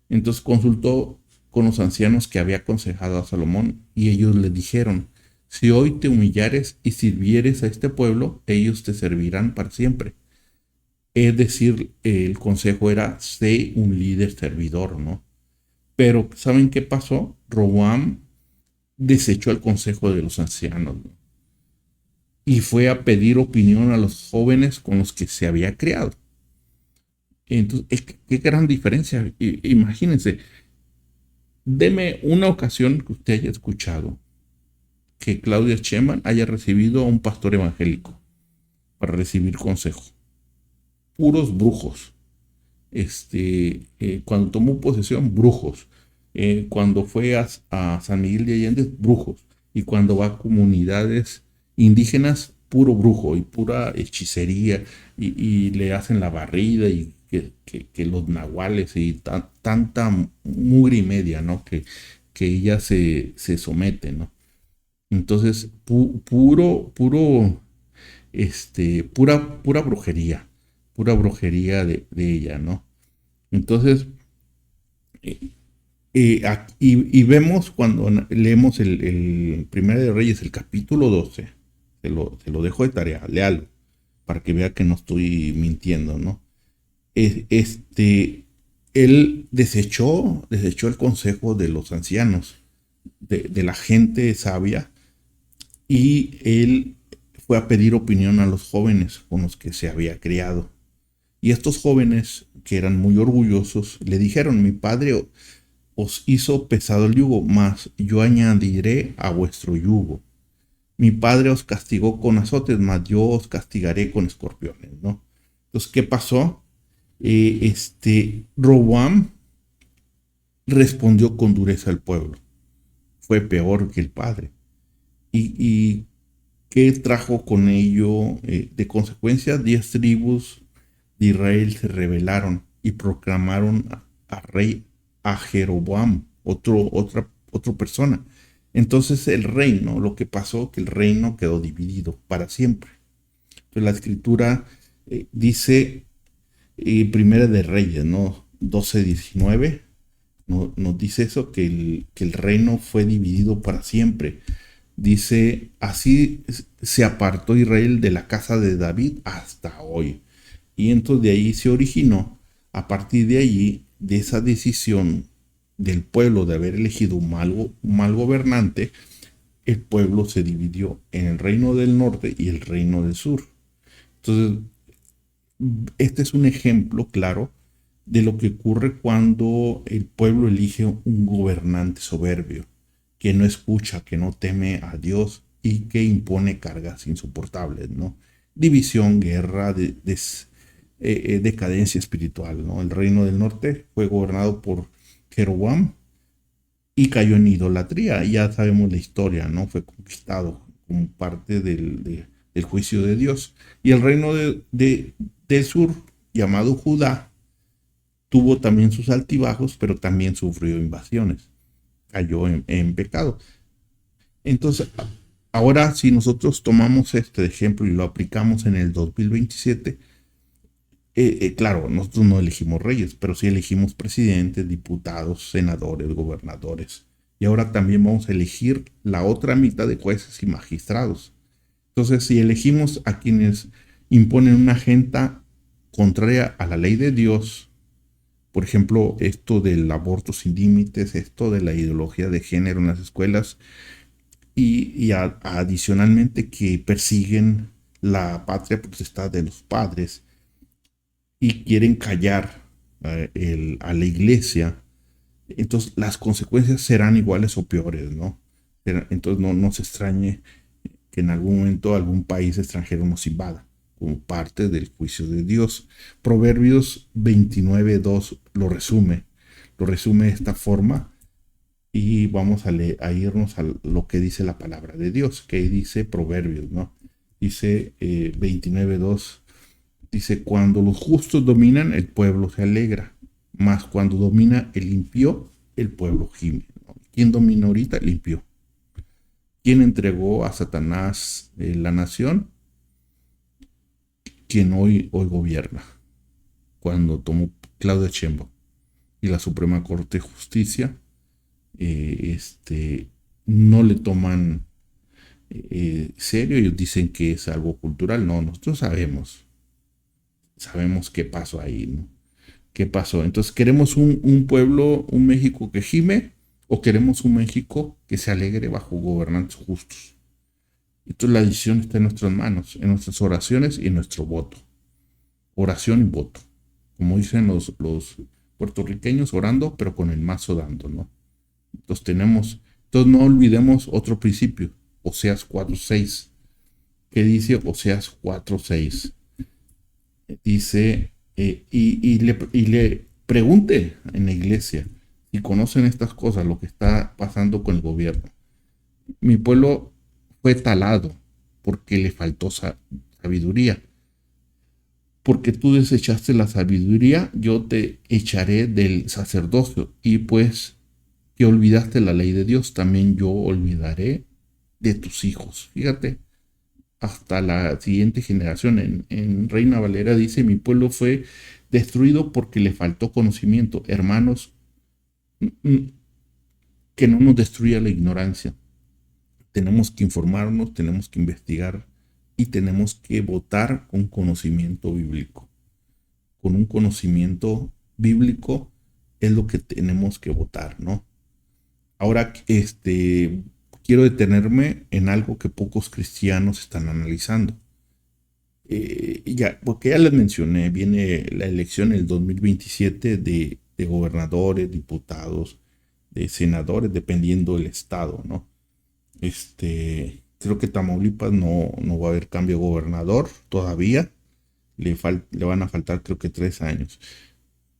Entonces consultó con los ancianos que había aconsejado a Salomón, y ellos le dijeron: si hoy te humillares y sirvieres a este pueblo, ellos te servirán para siempre. Es decir, el consejo era: sé un líder servidor, ¿no? Pero ¿saben qué pasó? Roboam desechó el consejo de los ancianos, ¿no? Y fue a pedir opinión a los jóvenes con los que se había criado. Entonces, qué gran diferencia. Imagínense, deme una ocasión que usted haya escuchado que Claudia Sheinbaum haya recibido a un pastor evangélico para recibir consejo. Puros brujos. Cuando tomó posesión, brujos. Cuando fue a San Miguel de Allende, brujos. Y cuando va a comunidades indígenas, puro brujo y pura hechicería, y le hacen la barrida, y que los nahuales y tanta mugre y media, ¿no? Que ella se somete, ¿no? Entonces, pura brujería de ella, ¿no? Entonces, y vemos cuando leemos el Primera de Reyes, el capítulo 12, se lo dejo de tarea, léalo, para que vea que no estoy mintiendo, ¿no? Él desechó el consejo de los ancianos, de la gente sabia, y él fue a pedir opinión a los jóvenes con los que se había criado. Y estos jóvenes, que eran muy orgullosos, le dijeron: mi padre os hizo pesado el yugo, mas yo añadiré a vuestro yugo. Mi padre os castigó con azotes, mas yo os castigaré con escorpiones, ¿no? Entonces, ¿qué pasó? Roboam respondió con dureza al pueblo. Fue peor que el padre. ¿Y qué trajo con ello? De consecuencia, 10 tribus de Israel se rebelaron y proclamaron a rey a Jeroboam, otra persona. Entonces el reino, lo que pasó, que el reino quedó dividido para siempre. Entonces la escritura dice, Primera de Reyes, ¿no? 12:19, nos dice eso, que el reino fue dividido para siempre. Dice: así se apartó Israel de la casa de David hasta hoy. Y entonces de ahí se originó, a partir de allí, de esa decisión del pueblo de haber elegido un mal gobernante, el pueblo se dividió en el reino del norte y el reino del sur. Entonces, este es un ejemplo claro de lo que ocurre cuando el pueblo elige un gobernante soberbio, que no escucha, que no teme a Dios y que impone cargas insoportables, ¿no? División, guerra, decadencia espiritual, ¿no? El reino del norte fue gobernado por Jeroboam y cayó en idolatría. Ya sabemos la historia, ¿no? Fue conquistado como parte del juicio de Dios. Y el reino del sur, llamado Judá, tuvo también sus altibajos, pero también sufrió invasiones. Cayó en pecado. Entonces, ahora si nosotros tomamos este ejemplo y lo aplicamos en el 2027, claro, nosotros no elegimos reyes, pero sí elegimos presidentes, diputados, senadores, gobernadores. Y ahora también vamos a elegir la otra mitad de jueces y magistrados. Entonces, si elegimos a quienes imponen una agenda contraria a la ley de Dios, por ejemplo, esto del aborto sin límites, esto de la ideología de género en las escuelas, y adicionalmente que persiguen la patria potestad de los padres y quieren callar a la iglesia, entonces las consecuencias serán iguales o peores, ¿no? Entonces no se extrañe que en algún momento algún país extranjero nos invada como parte del juicio de Dios. Proverbios 29:2 lo resume de esta forma, y vamos a irnos a lo que dice la palabra de Dios, que dice Proverbios, ¿no? Dice 29:2, dice: cuando los justos dominan, el pueblo se alegra, mas cuando domina el impío, el pueblo gime, ¿no? ¿Quién domina ahorita? El impío. ¿Quién entregó a Satanás la nación? Quien hoy gobierna. cuando tomó Claudia Sheinbaum y la Suprema Corte de Justicia no le toman serio. Ellos dicen que es algo cultural. No, nosotros sabemos qué pasó ahí, ¿no? ¿Qué pasó? Entonces, ¿queremos un pueblo, un México que gime, o queremos un México que se alegre bajo gobernantes justos? Entonces la decisión está en nuestras manos, en nuestras oraciones y en nuestro voto. Oración y voto. Como dicen los puertorriqueños, orando, pero con el mazo dando, ¿no? Entonces no olvidemos otro principio, Oseas 4:6. ¿Qué dice Oseas 4:6? Dice, y le pregunte en la iglesia si conocen estas cosas, lo que está pasando con el gobierno. Mi pueblo fue talado porque le faltó sabiduría. Porque tú desechaste la sabiduría, yo te echaré del sacerdocio. Y pues que olvidaste la ley de Dios, también yo olvidaré de tus hijos. Fíjate, hasta la siguiente generación. En Reina Valera dice, mi pueblo fue destruido porque le faltó conocimiento. Hermanos, que no nos destruya la ignorancia. Tenemos que informarnos, tenemos que investigar y tenemos que votar con conocimiento bíblico. Con un conocimiento bíblico es lo que tenemos que votar, ¿no? Ahora, quiero detenerme en algo que pocos cristianos están analizando. Porque ya les mencioné, viene la elección en el 2027 de gobernadores, diputados, de senadores, dependiendo del estado, ¿no? Creo que Tamaulipas no va a haber cambio de gobernador todavía. Le van a faltar creo que 3 años.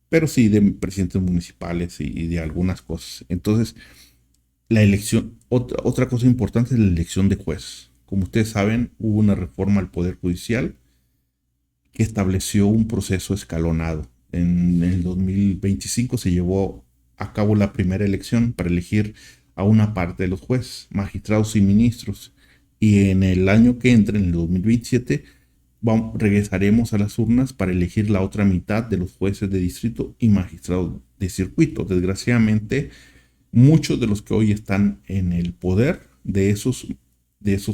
Pero sí de presidentes municipales y de algunas cosas. Entonces, la elección, otra cosa importante es la elección de jueces. Como ustedes saben, hubo una reforma al Poder Judicial que estableció un proceso escalonado. En el 2025 se llevó a cabo la primera elección para elegir a una parte de los jueces, magistrados y ministros. Y en el año que entra, en el 2027, regresaremos a las urnas para elegir la otra mitad de los jueces de distrito y magistrados de circuito. Desgraciadamente, muchos de los que hoy están en el poder de esos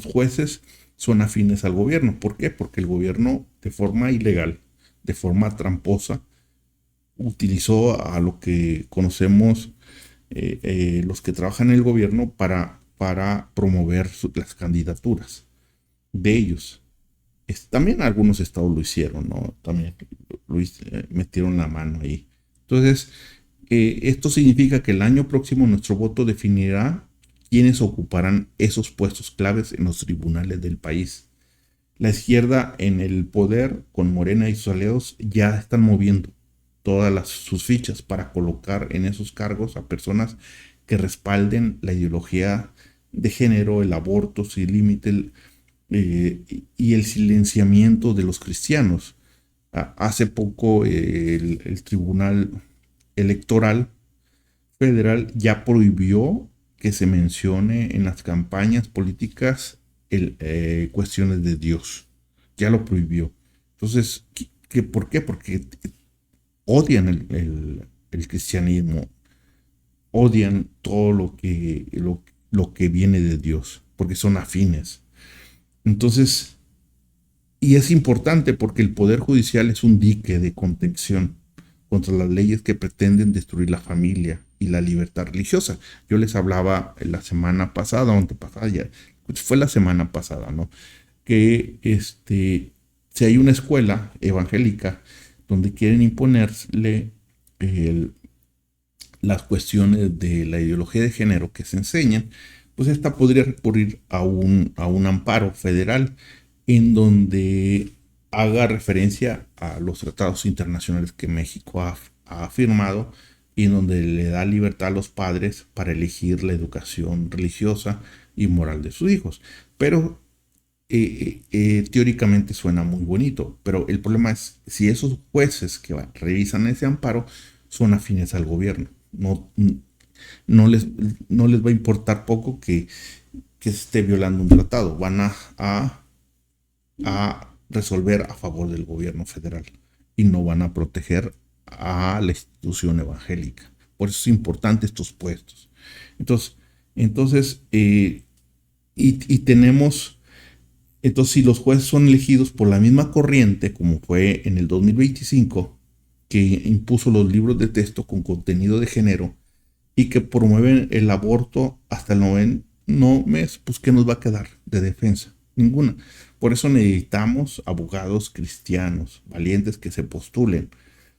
jueces son afines al gobierno. ¿Por qué? Porque el gobierno, de forma ilegal, de forma tramposa, utilizó a lo que conocemos los que trabajan en el gobierno para promover las candidaturas de ellos. También algunos estados lo hicieron, ¿no? También metieron la mano ahí. Entonces, esto significa que el año próximo nuestro voto definirá quiénes ocuparán esos puestos claves en los tribunales del país. La izquierda en el poder, con Morena y sus aliados, ya están moviendo todas sus fichas para colocar en esos cargos a personas que respalden la ideología de género, el aborto sin límite y el silenciamiento de los cristianos. Hace poco el Tribunal Electoral Federal ya prohibió que se mencione en las campañas políticas cuestiones de Dios. Ya lo prohibió. Entonces, ¿por qué? Porque odian el cristianismo, odian todo lo que viene de Dios, porque son afines. Entonces, y es importante porque el Poder Judicial es un dique de contención contra las leyes que pretenden destruir la familia y la libertad religiosa. Yo les hablaba la semana pasada, fue la semana pasada, ¿no? Que si hay una escuela evangélica donde quieren imponerle las cuestiones de la ideología de género que se enseñan, pues esta podría recurrir a un amparo federal en donde haga referencia a los tratados internacionales que México ha firmado y en donde le da libertad a los padres para elegir la educación religiosa y moral de sus hijos. Pero teóricamente suena muy bonito, pero el problema es si esos jueces que revisan ese amparo son afines al gobierno. No les va a importar poco que se esté violando un tratado. Van a resolver a favor del gobierno federal. y no van a proteger a la institución evangélica. Por eso es importante estos puestos. Y tenemos, entonces si los jueces son elegidos por la misma corriente, como fue en el 2025, que impuso los libros de texto con contenido de género y que promueven el aborto hasta el 9º mes, pues ¿qué nos va a quedar de defensa? Ninguna. Por eso necesitamos abogados cristianos, valientes que se postulen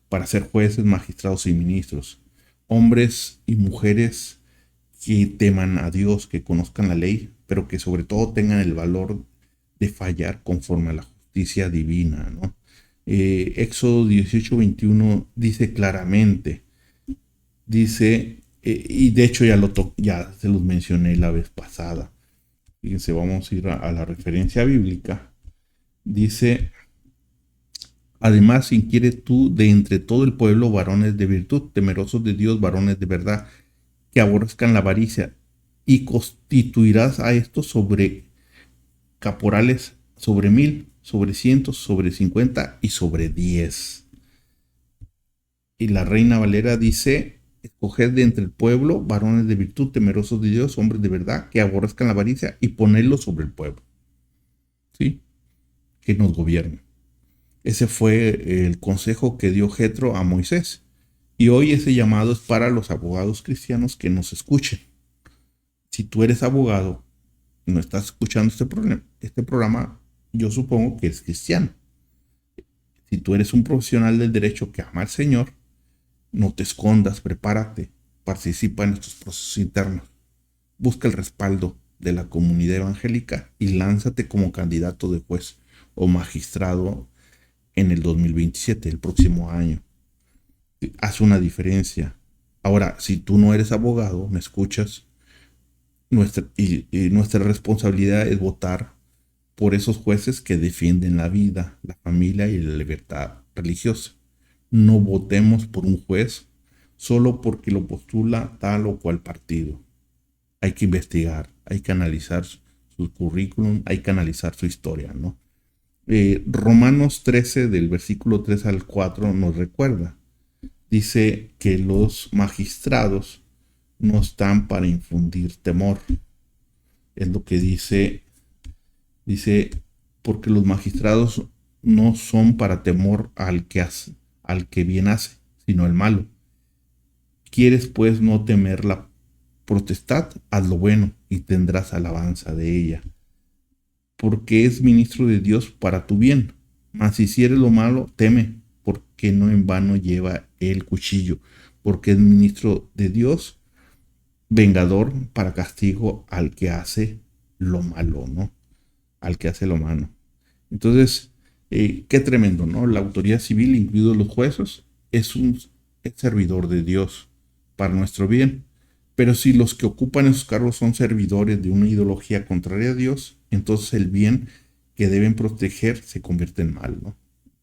para ser jueces, magistrados y ministros. Hombres y mujeres que teman a Dios, que conozcan la ley, pero que sobre todo tengan el valor de fallar conforme a la justicia divina, ¿no? Éxodo 18:21 dice claramente, y de hecho ya se los mencioné la vez pasada. Fíjense, vamos a ir a la referencia bíblica. Dice, además, inquiere tú de entre todo el pueblo varones de virtud, temerosos de Dios, varones de verdad, que aborrezcan la avaricia, y constituirás a estos sobre caporales, sobre 1000, sobre 100, sobre 50 y sobre 10. Y la Reina Valera dice, escoged de entre el pueblo varones de virtud, temerosos de Dios, hombres de verdad, que aborrezcan la avaricia, y ponedlos sobre el pueblo, ¿sí? Que nos gobiernen. Ese fue el consejo que dio Jetro a Moisés. Y hoy ese llamado es para los abogados cristianos que nos escuchen. Si tú eres abogado y no estás escuchando este programa, yo supongo que eres cristiano. Si tú eres un profesional del derecho que ama al Señor, no te escondas, prepárate, participa en estos procesos internos. Busca el respaldo de la comunidad evangélica y lánzate como candidato de juez o magistrado en el 2027, el próximo año. Haz una diferencia. Ahora, si tú no eres abogado, me escuchas, nuestra responsabilidad es votar por esos jueces que defienden la vida, la familia y la libertad religiosa. No votemos por un juez solo porque lo postula tal o cual partido. Hay que investigar, hay que analizar su currículum, hay que analizar su historia, ¿no? Romanos 13, del versículo 3 al 4, nos recuerda. Dice que los magistrados no están para infundir temor. Es lo que dice, porque los magistrados no son para temor al que bien hace, sino al malo. ¿Quieres pues no temer la potestad? Haz lo bueno y tendrás alabanza de ella, porque es ministro de Dios para tu bien. Mas si hicieres lo malo, teme, porque no en vano lleva el cuchillo, porque es ministro de Dios, vengador para castigo al que hace lo malo, ¿no? Al que hace lo malo. Entonces, qué tremendo, ¿no? La autoridad civil, incluidos los jueces, es servidor de Dios para nuestro bien. Pero si los que ocupan esos cargos son servidores de una ideología contraria a Dios, entonces el bien que deben proteger se convierte en mal, ¿no?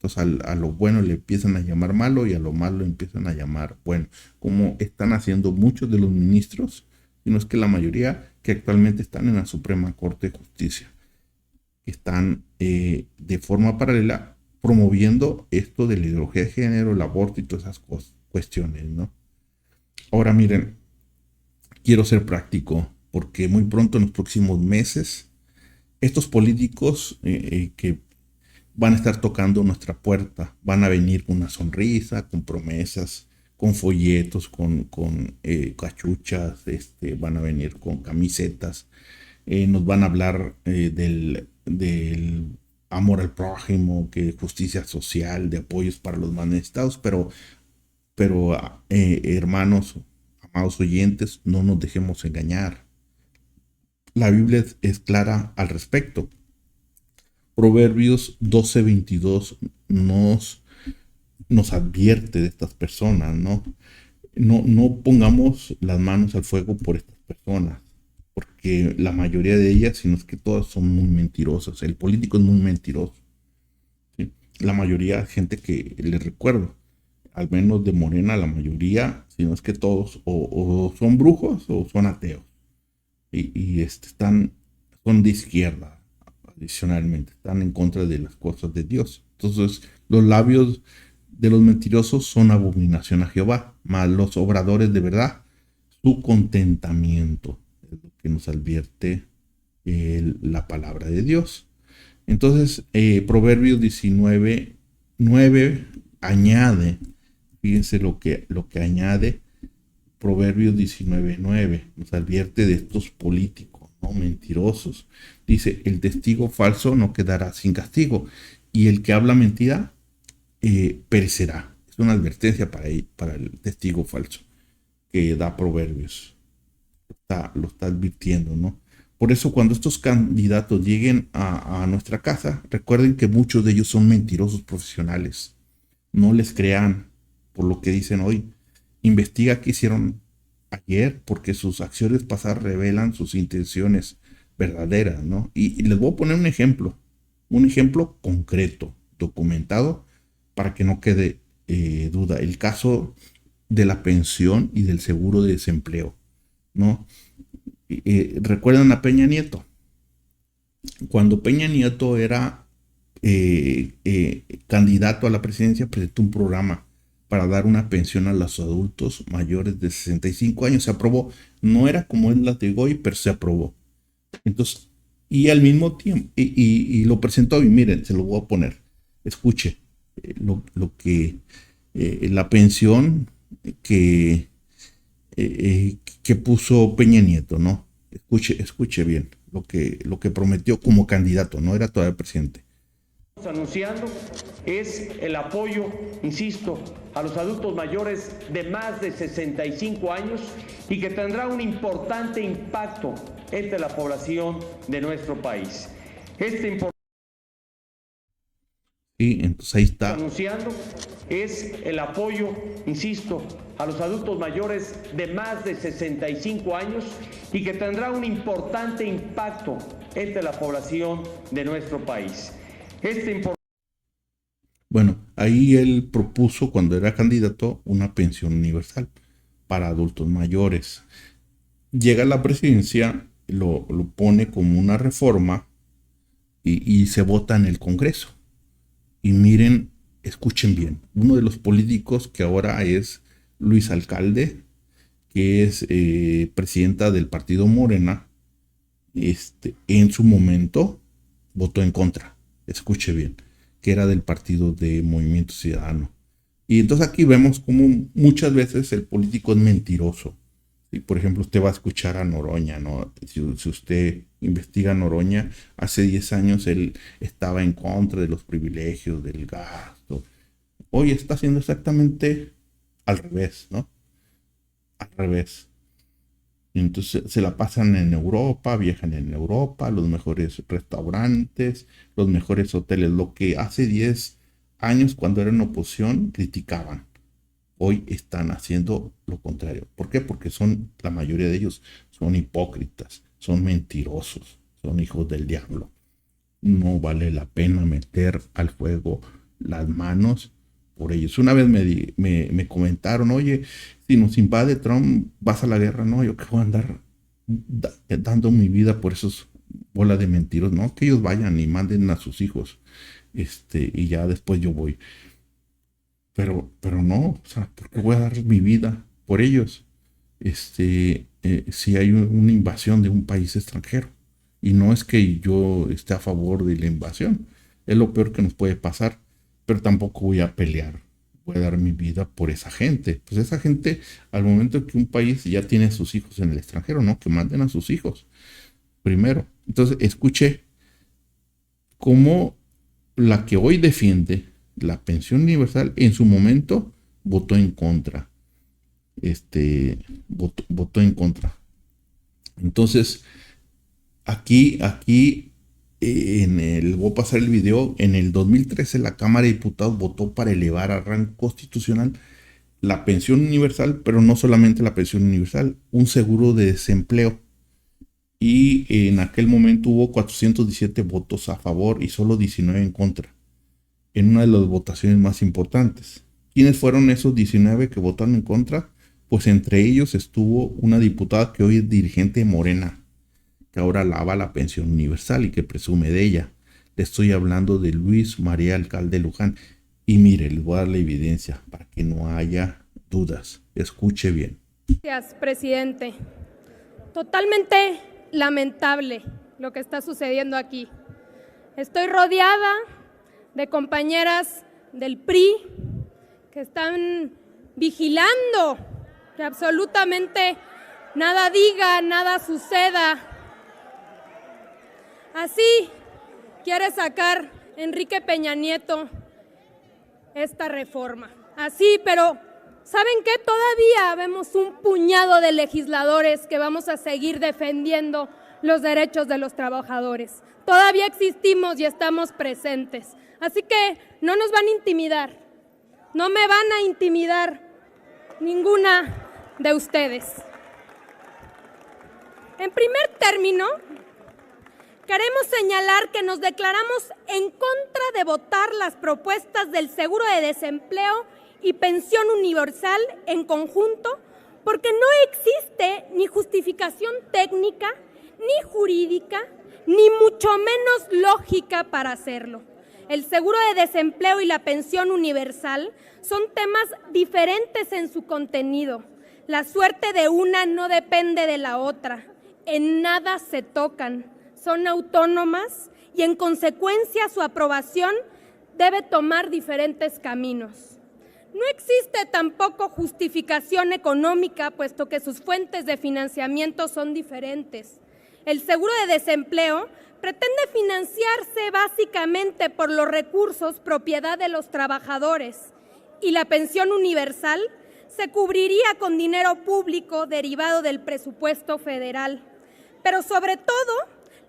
Entonces a lo bueno le empiezan a llamar malo y a lo malo le empiezan a llamar bueno, como están haciendo muchos de los ministros, y no es que la mayoría que actualmente están en la Suprema Corte de Justicia, que están de forma paralela promoviendo esto de la ideología de género, el aborto y todas esas cuestiones, ¿no? Ahora miren, quiero ser práctico porque muy pronto en los próximos meses estos políticos que van a estar tocando nuestra puerta, van a venir con una sonrisa, con promesas, con folletos, con cachuchas, van a venir con camisetas, nos van a hablar del amor al prójimo, que justicia social, de apoyos para los más necesitados, pero hermanos, amados oyentes, no nos dejemos engañar. La Biblia es clara al respecto. Proverbios 12:22 nos advierte de estas personas, ¿no? No pongamos las manos al fuego por estas personas, porque la mayoría de ellas, si no es que todas, son muy mentirosas. El político es muy mentiroso, ¿sí? La mayoría, gente que les recuerdo, al menos de Morena, la mayoría, si no es que todos, o son brujos o son ateos. Y son de izquierda, adicionalmente, están en contra de las cosas de Dios. Entonces, los labios de los mentirosos son abominación a Jehová, mas los obradores de verdad, su contentamiento. Es lo que nos advierte la palabra de Dios. Entonces, Proverbios 19:9 añade, fíjense lo que añade Proverbios 19:9, nos advierte de estos políticos, ¿no? Mentirosos. Dice, el testigo falso no quedará sin castigo, y el que habla mentira perecerá. Es una advertencia para el testigo falso que da Proverbios. Lo está advirtiendo, ¿no? Por eso cuando estos candidatos lleguen a nuestra casa, recuerden que muchos de ellos son mentirosos profesionales. No les crean por lo que dicen hoy. Investiga qué hicieron ayer, porque sus acciones pasadas revelan sus intenciones verdaderas, ¿no? Y les voy a poner un ejemplo concreto, documentado, para que no quede duda. El caso de la pensión y del seguro de desempleo, ¿no? ¿Recuerdan a Peña Nieto? Cuando Peña Nieto era candidato a la presidencia, presentó un programa para dar una pensión a los adultos mayores de 65 años. Se aprobó. No era como es la de hoy, pero se aprobó. Entonces, y al mismo tiempo, y lo presentó, y miren, se lo voy a poner. Escuche lo que la pensión que puso Peña Nieto, ¿no? Escuche bien lo que prometió como candidato, no era todavía presidente. Anunciando es el apoyo, insisto, a los adultos mayores de más de 65 años y que tendrá un importante impacto entre la población de nuestro país. Sí, entonces ahí está. Anunciando es el apoyo, insisto, a los adultos mayores de más de 65 años y que tendrá un importante impacto entre la población de nuestro país. Bueno, ahí él propuso cuando era candidato una pensión universal para adultos mayores. Llega a la presidencia, lo pone como una reforma y se vota en el Congreso. Y miren, escuchen bien, uno de los políticos que ahora es Luis Alcalde, que es presidenta del partido Morena, en su momento votó en contra. Escuche bien, que era del partido de Movimiento Ciudadano. Y entonces aquí vemos cómo muchas veces el político es mentiroso. Y por ejemplo, usted va a escuchar a Noroña, ¿no? Si usted investiga a Noroña, hace 10 años él estaba en contra de los privilegios, del gasto. Hoy está haciendo exactamente al revés, ¿no? Al revés. Entonces se la pasan en Europa, viajan en Europa, los mejores restaurantes, los mejores hoteles. Lo que hace 10 años cuando eran oposición criticaban. Hoy están haciendo lo contrario. ¿Por qué? Porque la mayoría de ellos son hipócritas, son mentirosos, son hijos del diablo. No vale la pena meter al fuego las manos por ellos. Una vez me comentaron, oye, si nos invade Trump, vas a la guerra. No, yo que voy a andar dando mi vida por esos bola de mentiros. No, que ellos vayan y manden a sus hijos. Y ya después yo voy. Pero no, o sea, ¿por qué voy a dar mi vida por ellos? Si hay una invasión de un país extranjero. Y no es que yo esté a favor de la invasión. Es lo peor que nos puede pasar. Pero tampoco voy a pelear. Voy a dar mi vida por esa gente. Pues esa gente, al momento que un país ya tiene a sus hijos en el extranjero, ¿no? Que manden a sus hijos primero. Entonces, escuche cómo la que hoy defiende la pensión universal, en su momento votó en contra. Votó en contra. Entonces, aquí voy a pasar el video. En el 2013 la Cámara de Diputados votó para elevar a rango constitucional la pensión universal, pero no solamente la pensión universal, un seguro de desempleo. Y en aquel momento hubo 417 votos a favor y solo 19 en contra, en una de las votaciones más importantes. ¿Quiénes fueron esos 19 que votaron en contra? Pues entre ellos estuvo una diputada que hoy es dirigente de Morena, que ahora alaba la pensión universal y que presume de ella. Le estoy hablando de Luis María Alcalde Luján. Y mire, les voy a dar la evidencia para que no haya dudas. Escuche bien. Gracias, presidente. Totalmente lamentable lo que está sucediendo aquí. Estoy rodeada de compañeras del PRI que están vigilando que absolutamente nada diga, nada suceda. Así quiere sacar Enrique Peña Nieto esta reforma. Así, pero ¿saben qué? Todavía vemos un puñado de legisladores que vamos a seguir defendiendo los derechos de los trabajadores. Todavía existimos y estamos presentes. Así que no nos van a intimidar. No me van a intimidar ninguna de ustedes. En primer término, queremos señalar que nos declaramos en contra de votar las propuestas del seguro de desempleo y pensión universal en conjunto, porque no existe ni justificación técnica, ni jurídica, ni mucho menos lógica para hacerlo. El seguro de desempleo y la pensión universal son temas diferentes en su contenido. La suerte de una no depende de la otra. En nada se tocan. Son autónomas y en consecuencia su aprobación debe tomar diferentes caminos. No existe tampoco justificación económica, puesto que sus fuentes de financiamiento son diferentes. El seguro de desempleo pretende financiarse básicamente por los recursos propiedad de los trabajadores y la pensión universal se cubriría con dinero público derivado del presupuesto federal. Pero sobre todo,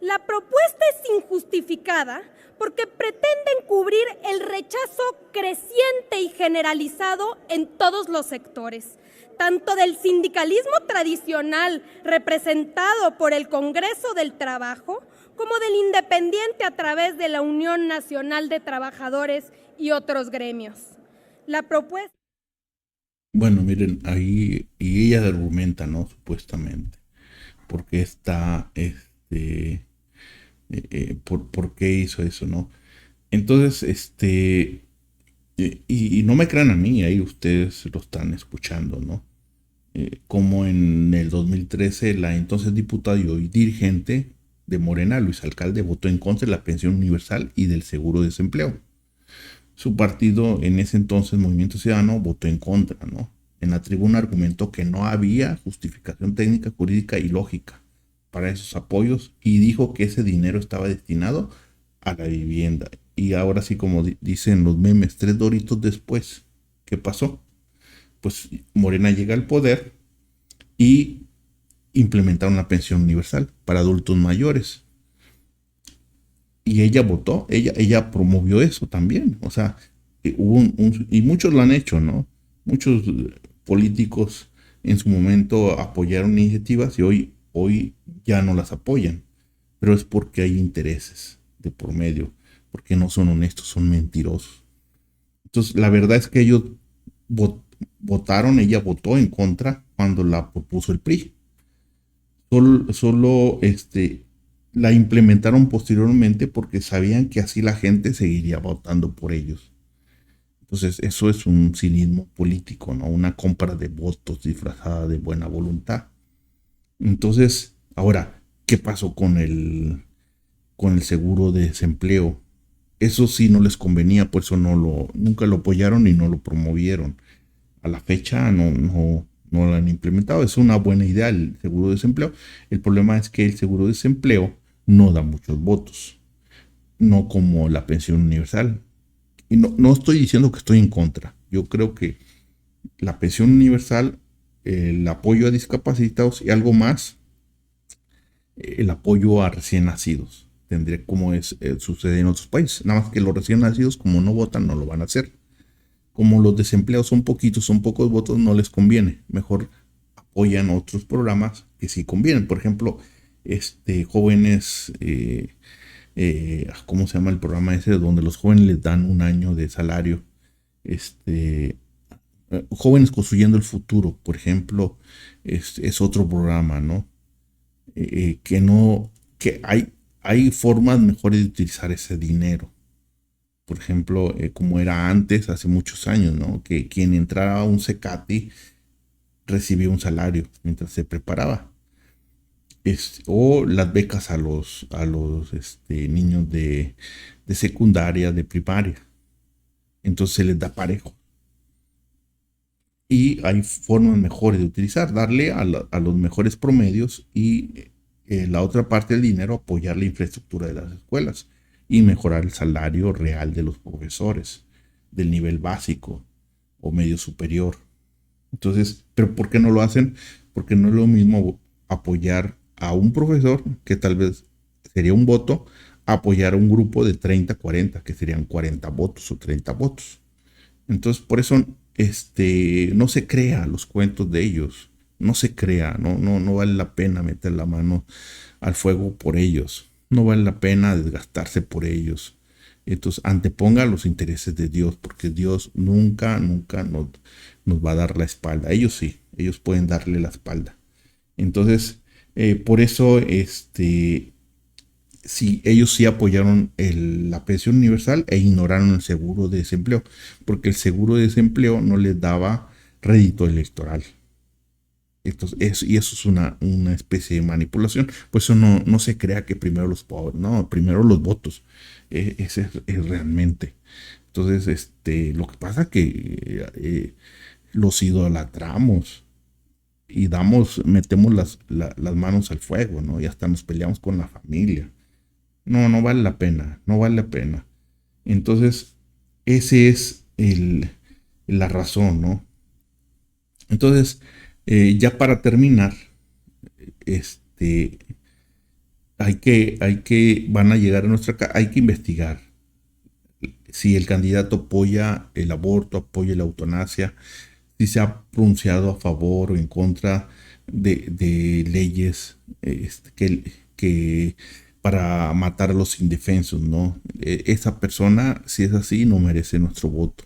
la propuesta es injustificada porque pretenden cubrir el rechazo creciente y generalizado en todos los sectores, tanto del sindicalismo tradicional representado por el Congreso del Trabajo, como del independiente a través de la Unión Nacional de Trabajadores y otros gremios. La propuesta... Bueno, miren, ahí, y ella argumenta, ¿no? Supuestamente, porque está, ¿por qué hizo eso, no? Entonces, y no me crean a mí, ahí ustedes lo están escuchando, ¿no? Como en el 2013, la entonces diputada y hoy dirigente de Morena, Luis Alcalde, votó en contra de la pensión universal y del seguro de desempleo. Su partido, en ese entonces, Movimiento Ciudadano, votó en contra, ¿no? En la tribuna argumentó que no había justificación técnica, jurídica y lógica para esos apoyos y dijo que ese dinero estaba destinado a la vivienda. Y ahora sí, como dicen los memes, 3 doritos después, ¿qué pasó? Pues Morena llega al poder y implementaron la pensión universal para adultos mayores. Y ella votó, ella promovió eso también. O sea, hubo y muchos lo han hecho, ¿no? Muchos políticos en su momento apoyaron iniciativas y hoy ya no las apoyan. Pero es porque hay intereses de por medio, porque no son honestos, son mentirosos. Entonces, la verdad es que ellos votaron, ella votó en contra cuando la propuso el PRI. Solo la implementaron posteriormente porque sabían que así la gente seguiría votando por ellos. Entonces, eso es un cinismo político, ¿no? Una compra de votos disfrazada de buena voluntad. Entonces, ahora, ¿qué pasó con el seguro de desempleo? Eso sí no les convenía, por eso nunca lo apoyaron y no lo promovieron. A la fecha no lo han implementado. Es una buena idea el seguro de desempleo. El problema es que el seguro de desempleo no da muchos votos, no como la pensión universal. Y no estoy diciendo que estoy en contra. Yo creo que la pensión universal, el apoyo a discapacitados y algo más, el apoyo a recién nacidos. Tendría como sucede en otros países. Nada más que los recién nacidos, como no votan, no lo van a hacer. Como los desempleados son poquitos, son pocos votos, no les conviene. Mejor apoyan otros programas que sí convienen. Por ejemplo, jóvenes, ¿cómo se llama el programa ese? Donde los jóvenes les dan 1 año de salario. Jóvenes construyendo el futuro, por ejemplo, es otro programa, ¿no? Que hay formas mejores de utilizar ese dinero. por ejemplo, como era antes, hace muchos años, ¿no? Que quien entrara a un CECATI recibía un salario mientras se preparaba. O las becas a los niños de secundaria, de primaria. Entonces se les da parejo. Y hay formas mejores de utilizar, darle a los mejores promedios y la otra parte del dinero apoyar la infraestructura de las escuelas y mejorar el salario real de los profesores del nivel básico o medio superior. Entonces, ¿pero por qué no lo hacen? Porque no es lo mismo apoyar a un profesor, que tal vez sería un voto, a apoyar a un grupo de 30, 40, que serían 40 votos o 30 votos. Entonces, por eso no se crea los cuentos de ellos. No se crea, no vale la pena meter la mano al fuego por ellos. No vale la pena desgastarse por ellos. Entonces, anteponga los intereses de Dios, porque Dios nunca nos va a dar la espalda. Ellos sí, ellos pueden darle la espalda. Entonces, por eso, sí, ellos sí apoyaron la pensión universal e ignoraron el seguro de desempleo, porque el seguro de desempleo no les daba rédito electoral. Entonces, y eso es una especie de manipulación. Por eso no se crea que primero los pobres, no, primero los votos. Ese es realmente. Entonces, lo que pasa es que los idolatramos y metemos las manos al fuego, ¿no? Y hasta nos peleamos con la familia. No vale la pena, no vale la pena. Entonces, ese es la razón, ¿no? Entonces, ya para terminar, van a llegar a nuestra casa, hay que investigar si el candidato apoya el aborto, apoya la eutanasia, si se ha pronunciado a favor o en contra de leyes que para matar a los indefensos, ¿no? Esa persona, si es así, no merece nuestro voto.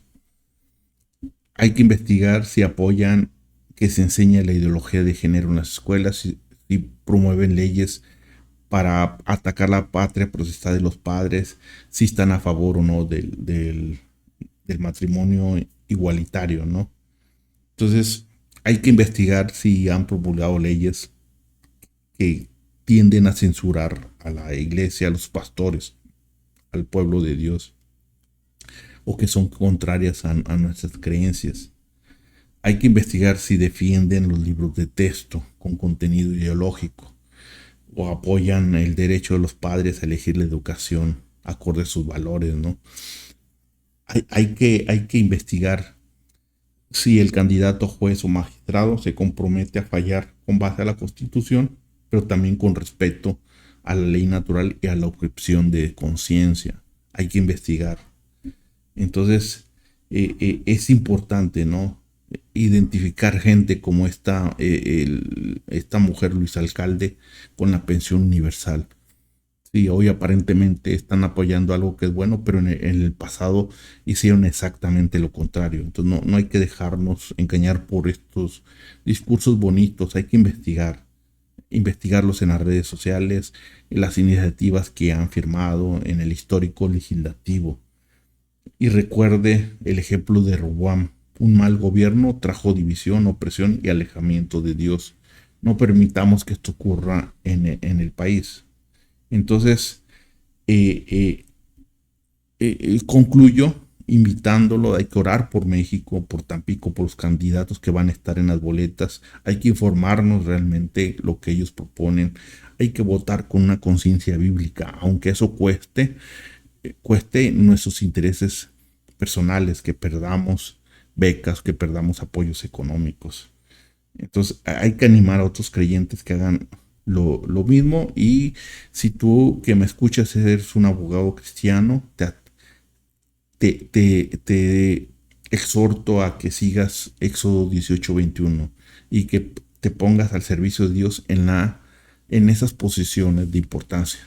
Hay que investigar si apoyan que se enseñe la ideología de género en las escuelas, si promueven leyes para atacar la patria potestad de los padres, si están a favor o no del matrimonio igualitario, ¿no? Entonces, hay que investigar si han promulgado leyes que tienden a censurar a la iglesia, a los pastores, al pueblo de Dios, o que son contrarias a nuestras creencias. Hay que investigar si defienden los libros de texto con contenido ideológico o apoyan el derecho de los padres a elegir la educación acorde a sus valores, ¿no? Hay que investigar si el candidato juez o magistrado se compromete a fallar con base a la Constitución, pero también con respeto a la ley natural y a la objeción de conciencia. Hay que investigar. Entonces, es importante, ¿no? Identificar gente como esta mujer Luis Alcalde con la pensión universal. Sí, hoy aparentemente están apoyando algo que es bueno, pero en el pasado hicieron exactamente lo contrario. Entonces no hay que dejarnos engañar por estos discursos bonitos. Hay que investigarlos en las redes sociales, en las iniciativas que han firmado, en el histórico legislativo. Y recuerde el ejemplo de Roboam. Un mal gobierno trajo división, opresión y alejamiento de Dios. No permitamos que esto ocurra en el país. Entonces, concluyo invitándolo. Hay que orar por México, por Tampico, por los candidatos que van a estar en las boletas. Hay que informarnos realmente lo que ellos proponen. Hay que votar con una conciencia bíblica, aunque eso cueste nuestros intereses personales, que perdamos becas, que perdamos apoyos económicos. Entonces hay que animar a otros creyentes que hagan lo mismo. Y si tú que me escuchas eres un abogado cristiano, te exhorto a que sigas Éxodo 18:21 y que te pongas al servicio de Dios en esas posiciones de importancia.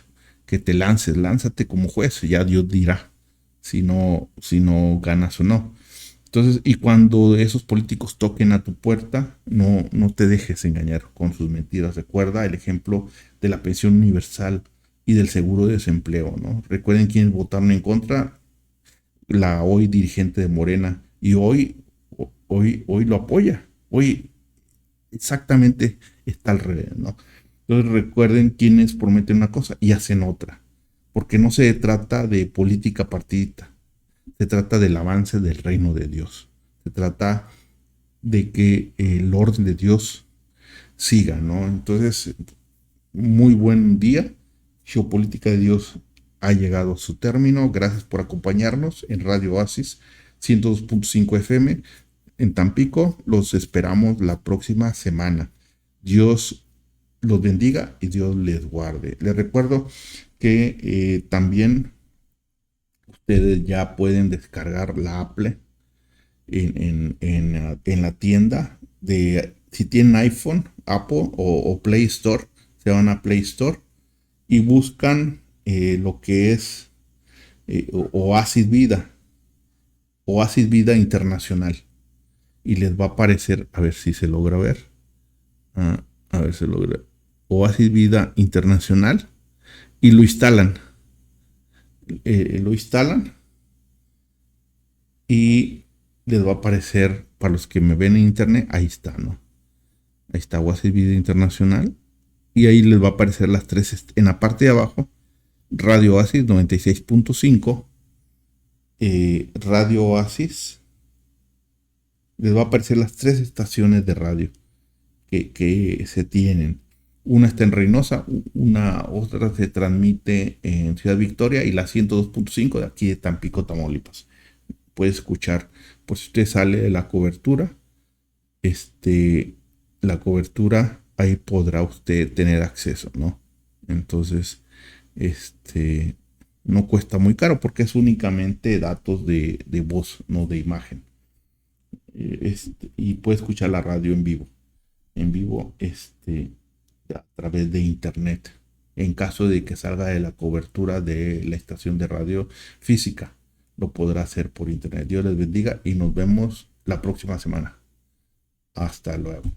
Que te lánzate como juez, ya Dios dirá si no ganas o no. Entonces, y cuando esos políticos toquen a tu puerta, no te dejes engañar con sus mentiras. Recuerda el ejemplo de la pensión universal y del seguro de desempleo, ¿no? Recuerden quienes votaron en contra, la hoy dirigente de Morena, y hoy lo apoya. Hoy exactamente está al revés, ¿no? Entonces recuerden quienes prometen una cosa y hacen otra, porque no se trata de política partidista, se trata del avance del reino de Dios, se trata de que el orden de Dios siga, ¿no? Entonces, muy buen día. Geopolítica de Dios ha llegado a su término. Gracias por acompañarnos en Radio Oasis 102.5 FM en Tampico. Los esperamos la próxima semana. Dios los bendiga y Dios les guarde. Les recuerdo que también ustedes ya pueden descargar la Apple en la tienda de, si tienen iPhone, Apple o Play Store, se van a Play Store y buscan lo que es Oasis Vida Internacional, y les va a aparecer, a ver si se logra ver, a ver si se logra, Oasis Vida Internacional, y lo instalan y les va a aparecer, para los que me ven en internet, ahí está, ¿no? Ahí está Oasis Vida Internacional, y ahí les va a aparecer las tres, en la parte de abajo, Radio Oasis 96.5, Radio Oasis, les va a aparecer las tres estaciones de radio que se tienen. Una está en Reynosa, otra se transmite en Ciudad Victoria, y la 102.5 de aquí de Tampico, Tamaulipas. Puede escuchar, por si usted sale de la cobertura, ahí podrá usted tener acceso, ¿no? Entonces, no cuesta muy caro, porque es únicamente datos de voz, no de imagen. Y puede escuchar la radio en vivo, a través de internet, en caso de que salga de la cobertura de la estación de radio física, lo podrá hacer por internet. Dios les bendiga y nos vemos la próxima semana. Hasta luego.